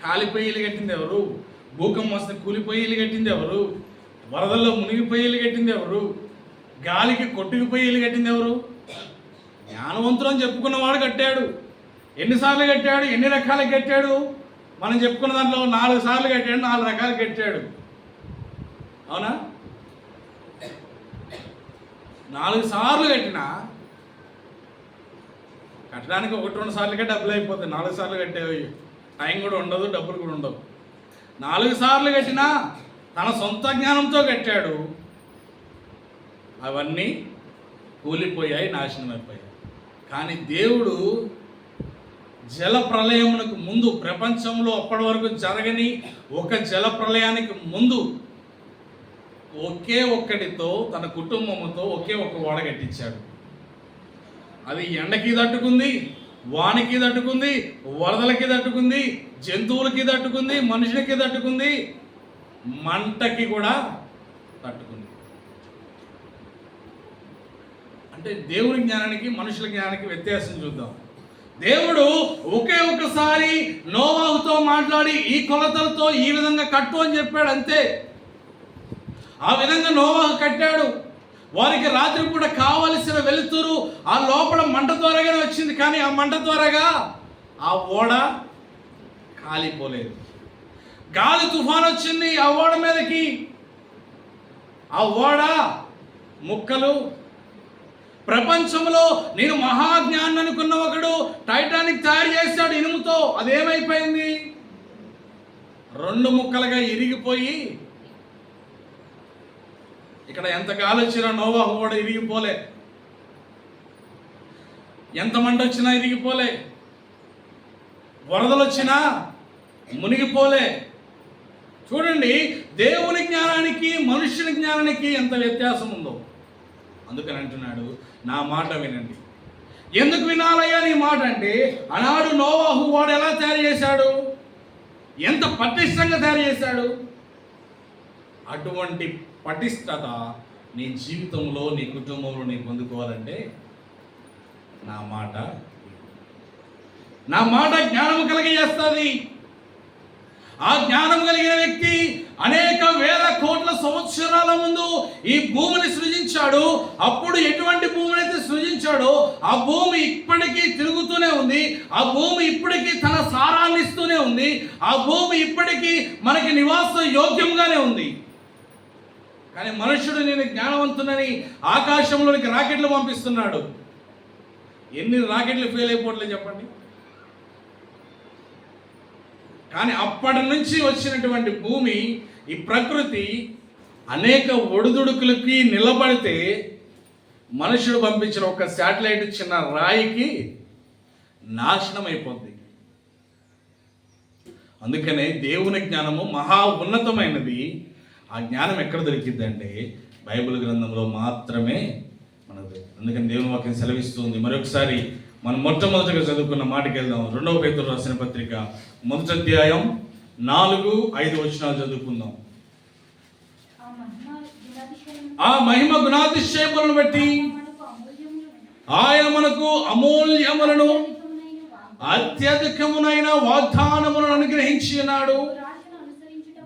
కాలిపోయి ఇల్లు కట్టింది ఎవరు? భూకంపం వస్తే కూలిపోయి ఇల్లు కట్టింది ఎవరు? వరదల్లో మునిగిపోయి ఇల్లు కట్టింది ఎవరు? గాలికి కొట్టుకుపోయి ఇల్లు కట్టింది ఎవరు? జ్ఞానవంతులు అని చెప్పుకున్నవాడు కట్టాడు. ఎన్నిసార్లు కట్టాడు? ఎన్ని రకాలు కట్టాడు? మనం చెప్పుకున్న దాంట్లో 4 సార్లు కట్టాడు, 4 రకాలు కట్టాడు. అవునా? 4 సార్లు కట్టినా కట్టడానికి 1-2 సార్లకే డబ్బులు అయిపోతాయి. 4 సార్లు కట్టేవి టైం కూడా ఉండదు, డబ్బులు కూడా ఉండవు. 4 సార్లు కట్టినా తన సొంత జ్ఞానంతో కట్టాడు. అవన్నీ కూలిపోయాయి, నాశనం అయిపోయాయి. కానీ దేవుడు జల ప్రళయమునకు ముందు, ప్రపంచంలో అప్పటి వరకు జరగని ఒక జల ప్రళయానికి ముందు ఒకే ఒక్కటితో తన కుటుంబంతో ఒకే ఒక ఓడ కట్టించాడు. అది ఎండకి తట్టుకుంది, వానికి తట్టుకుంది, వరదలకి తట్టుకుంది, జంతువులకి తట్టుకుంది, మనుషులకి తట్టుకుంది, మంటకి కూడా తట్టుకుంది. అంటే దేవుని జ్ఞానానికి మనుషుల జ్ఞానానికి వ్యత్యాసం చూద్దాం. దేవుడు ఒకే ఒక్కసారి నోవాహుతో మాట్లాడి ఈ కొలతలతో ఈ విధంగా కట్టు అని చెప్పాడు, అంతే. ఆ విధంగా నోవాహు కట్టాడు. వారికి రాత్రిపూట కావలసిన వెలుతురు ఆ లోపల మంట ద్వారాగానే వచ్చింది. కానీ ఆ మంట ద్వారాగా ఆ ఓడ కాలిపోలేదు. గాలి తుఫాన్ వచ్చింది ఆ ఓడ మీదకి, ఆ ఓడ ముక్కలు. ప్రపంచంలో నేను మహాజ్ఞాన్ని అనుకున్న ఒకడు టైటానిక్ తయారు చేశాడు ఇనుముతో. అదేమైపోయింది? 2 ముక్కలుగా ఇరిగిపోయి, ఇక్కడ ఎంత గాలి వచ్చినా నోవాహు కూడా ఇరిగిపోలే, ఎంత మంట వచ్చినా ఇరిగిపోలే, వరదలు వచ్చినా మునిగిపోలే. చూడండి, దేవుని జ్ఞానానికి మనుషుని జ్ఞానానికి ఎంత వ్యత్యాసం ఉందో. అందుకని అంటున్నాడు, నా మాట వినండి. ఎందుకు వినాలయ్యా నీ మాట అంటే, ఆనాడు నోవాహు వాడు ఎలా తయారు చేశాడు, ఎంత పటిష్టంగా తయారు చేశాడు. అటువంటి పటిష్టత నీ జీవితంలో, నీ కుటుంబంలో నీ పొందుకోవాలంటే నా మాట జ్ఞానం కలిగజేస్తుంది. ఆ జ్ఞానం కలిగిన వ్యక్తి అనేక వేల కోట్ల సంవత్సరాల ముందు ఈ భూమిని సృజించాడు. అప్పుడు ఎటువంటి భూమిని అయితే సృజించాడో ఆ భూమి ఇప్పటికీ తిరుగుతూనే ఉంది. ఆ భూమి ఇప్పటికీ తన సారాన్ని ఇస్తూనే ఉంది. ఆ భూమి ఇప్పటికీ మనకి నివాస యోగ్యంగానే ఉంది. కానీ మనుషుడు నేను జ్ఞానవంతునని ఆకాశంలోనికి రాకెట్లు పంపిస్తున్నాడు. ఎన్ని రాకెట్లు ఫెయిల్ అయిపోవట్లేదు చెప్పండి. కానీ అప్పటి నుంచి వచ్చినటువంటి భూమి, ఈ ప్రకృతి అనేక ఒడిదుడుకులకి నిలబడితే మనుషుడు పంపించిన ఒక శాటిలైట్ చిన్న రాయికి నాశనం అయిపోద్ది. అందుకనే దేవుని జ్ఞానము మహా ఉన్నతమైనది. ఆ జ్ఞానం ఎక్కడ దొరికిందంటే బైబిల్ గ్రంథంలో మాత్రమే మనకు. అందుకని దేవుని వాక్యం సెలవిస్తుంది. మరొకసారి మనం మొట్టమొదటిగా చదువుకున్న మాటకి వెళ్దాం. 2వ పేతురు రాసిన పత్రిక 1వ అధ్యాయం 4-5 వచనాలు చదువుకుందాం. ఆ మహిమ గుణాతిశయములను బట్టి ఆయన మనకు అమూల్యములను అత్యధికమునైన వాగ్దానములను అనుగ్రహించి ఉన్నాడు.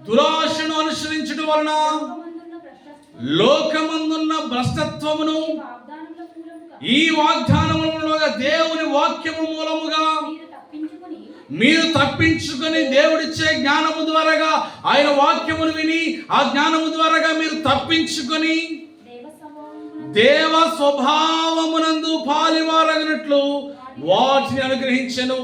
దురాశను అనుసరించడం వలన లోకమందున్న భ్రష్టత్వమును ఈ వాగ్దానములుగా దేవుని వాక్యము మూలముగా మీరు తప్పించుకొని దేవుడిచ్చే జ్ఞానము ద్వారాగా, ఆయన వాక్యమును విని ఆ జ్ఞానము ద్వారాగా మీరు తప్పించుకొని దేవ స్వభావమునందు పాలివారగినట్లు వాటిని అనుగ్రహించెను.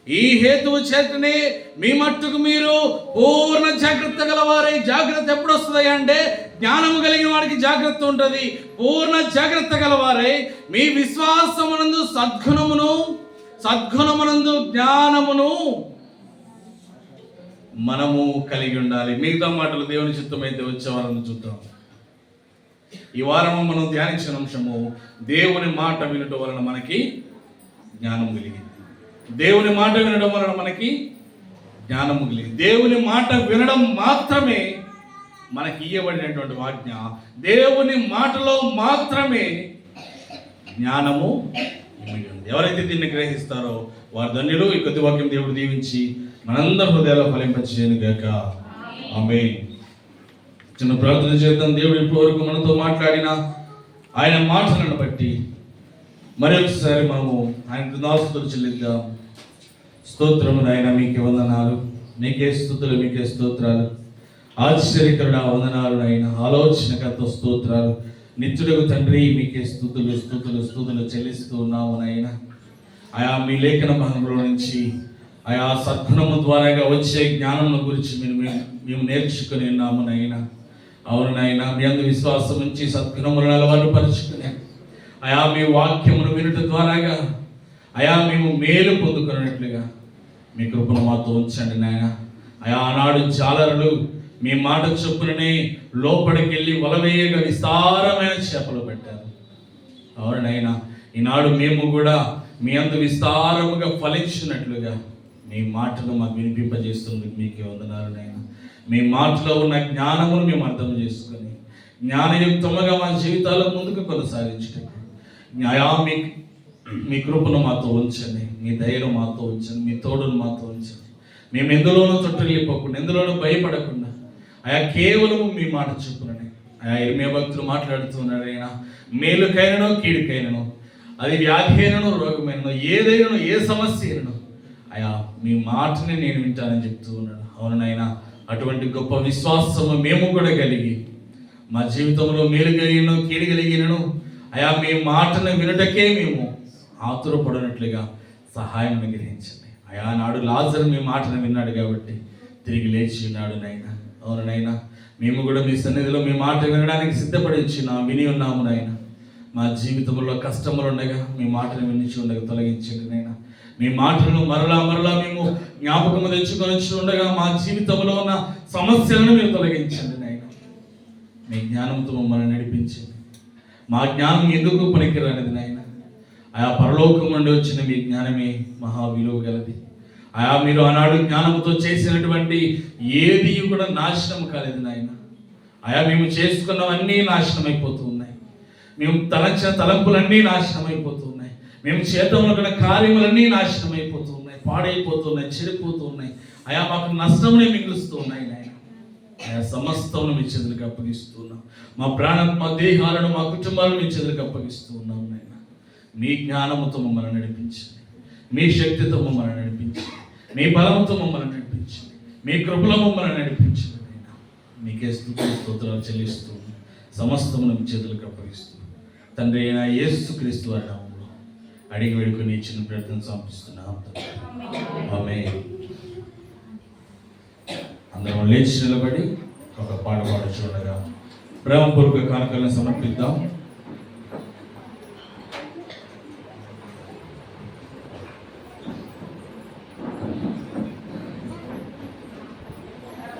ఈ హేతువు చేతనే మీ మట్టుకు మీరు పూర్ణ జాగ్రత్త గలవారై. జాగ్రత్త ఎప్పుడు వస్తుంది అంటే జ్ఞానము కలిగిన వాడికి జాగ్రత్త ఉంటుంది. పూర్ణ జాగ్రత్త గలవారై మీ విశ్వాసమునందు సద్గుణమునందు జ్ఞానమును మనము కలిగి ఉండాలి. మిగతా మాటలు దేవుని చిత్తమైతే వచ్చే వారం చూద్దాం. ఈ వారము మనం ధ్యానించిన అంశము దేవుని మాట వినటం వలన మనకి జ్ఞానం కలిగింది. దేవుని మాట వినడం వలన మనకి జ్ఞానము కలిగింది. దేవుని మాట వినడం మాత్రమే మనకి ఇయ్యబడినటువంటి ఆజ్ఞ. దేవుని మాటలో మాత్రమే జ్ఞానము ఇమిడి ఉంది. ఎవరైతే దీన్ని గ్రహిస్తారో వారు ధన్యులు. ఈ కొద్ది వాక్యం దేవుడు దీవించి మనందరి హృదయాల్లో ఫలింపచేయను గాక. ఆమేన్. చిన్న ప్రార్థన చేద్దాం. దేవుడు ఇప్పటివరకు మనతో మాట్లాడిన ఆయన మాటలను బట్టి మరొకసారి మనము ఆయన కృతజ్ఞతాస్తుతులు చెల్లిద్దాం. స్తోత్రము నాయన, మీకు వందనాలు. నీకే స్తుతులు, మీకే స్తోత్రాలు. ఆశ్చర్యకరుడ వందనాలు నాయన, ఆలోచనకర్త స్తోత్రాలు. నిత్యుడకు తండ్రి మీకే స్తుతులు స్తుతులు స్తుతులు చెల్లిస్తూ ఉన్నాము నాయన. ఆయా మీ లేఖన భాగంలో నుంచి ఆయా సద్గుణము ద్వారాగా వచ్చే జ్ఞానం గురించి మేము నేర్చుకుని ఉన్నాము నాయన. అవును నాయన, మీ అందు విశ్వాసం ఉంచి సద్గుణములను అలవాటు పరుచుకుని ఆయా మీ వాక్యమును వినుట ద్వారాగా ఆయా మేము మేలు పొందుకున్నట్లుగా మీ కృపను మాతో ఉంచండి నాయన. ఆయా ఆనాడు జాలరులు మీ మాట చొప్పుననే లోపలికి వెళ్ళి వలవేయగా విస్తారమైన చేపలు పెట్టారు. అవునైనా ఈనాడు మేము కూడా మీ అందు విస్తారముగా ఫలించినట్లుగా మీ మాటలు మాకు వినిపింపజేస్తుంది. మీకే వందనాలు నాయన. మీ మాటలో ఉన్న జ్ఞానమును మేము అర్థం చేసుకొని జ్ఞానయుక్తముగా మా జీవితాల్లో ముందుకు కొనసాగించటం ఆయా మీ కృపను మాతో ఉంచండి, మీ దయను మాతో ఉంచండి, మీ తోడును మాతో ఉంచండి. మేము ఎందులోనూ తొట్టిల్లిపోకుండా, ఎందులోనూ భయపడకుండా ఆయా కేవలము మీ మాట చెప్పునని ఆయా ఇర్మియా భక్తులు మాట్లాడుతున్నారైనా మేలుకైనను కీడుకైనను, అది వ్యాధి అయినను రోగమైనను, ఏదైనా ఏ సమస్య అయినను ఆయా మీ మాటని నేను వింటానని చెప్తూ ఉన్నాను. అవునైనా అటువంటి గొప్ప విశ్వాసము మేము కూడా కలిగి మా జీవితంలో మేలు కలిగినను కీడు కలిగినను ఆయా మీ మాటను వినటకే మేము ఆతురపడినట్లుగా సహాయం గ్రహించండి. ఆయా నాడు లాజరు మీ మాటను విన్నాడు కాబట్టి తిరిగి లేచి ఉన్నాడు నాయన. అవును నాయన, మేము కూడా మీ సన్నిధిలో మీ మాట వినడానికి సిద్ధపడి విని ఉన్నాము నాయన. మా జీవితంలో కష్టములు ఉండగా మీ మాటను వినిచి ఉండగా తొలగించండి నాయన. మీ మాటలను మరలా మరలా మేము జ్ఞాపకము తెచ్చుకొని ఉండగా మా జీవితంలో ఉన్న సమస్యలను మీరు తొలగించండి నాయన. మీ జ్ఞానంతో మమ్మల్ని నడిపించండి. మా జ్ఞానం ఎందుకు పనికిరానిది నాయన. ఆయా పరలోకం నుండి వచ్చిన మీ జ్ఞానమే మహా విలువ గలది. ఆయా మీరు ఆనాడు జ్ఞానంతో చేసినటువంటి ఏది కూడా నాశనం కాలేదు నాయన. ఆయా మేము చేసుకున్నవన్నీ నాశనం అయిపోతూ ఉన్నాయి. మేము తలంచిన తలంపులన్నీ నాశనం అయిపోతూ ఉన్నాయి. మేము చేతములకున్న కార్యములన్నీ నాశనం అయిపోతూ ఉన్నాయి, పాడైపోతున్నాయి, చెడిపోతూ ఉన్నాయి. ఆయా మాకు నష్టమునే మిగులుస్తూ ఉన్నాయి నాయన. ఆయా సమస్తమును మీ చేతులకు అప్పగిస్తున్నాం. మా ప్రాణాత్మ దేహాలను మా కుటుంబాలను మీ చేతులకు అప్పగిస్తూ ఉన్నాం నాయన. మీ జ్ఞానముతో మమ్మల్ని నడిపించండి, మీ శక్తితో మమ్మల్ని నడిపించండి, మీ బలముతో మమ్మల్ని నడిపించండి, మీ కృపలో మమ్మల్ని నడిపించండి నాయన. మీకే స్తుతులు స్తోత్రాలు చెల్లిస్తూ సమస్తమును మీ చేతులకు అప్పగిస్తూ తండ్రి అయిన యేసుక్రీస్తు వారి నామములో అడిగి వేడుకొని ఇచ్చిన ప్రార్థన సమర్పిస్తున్నాం. ఆమేన్. అందరం లేచి నిలబడి ఒక పాట పాడుచుండగా ప్రేమపూర్వక కానుకలను సమర్పిద్దాం.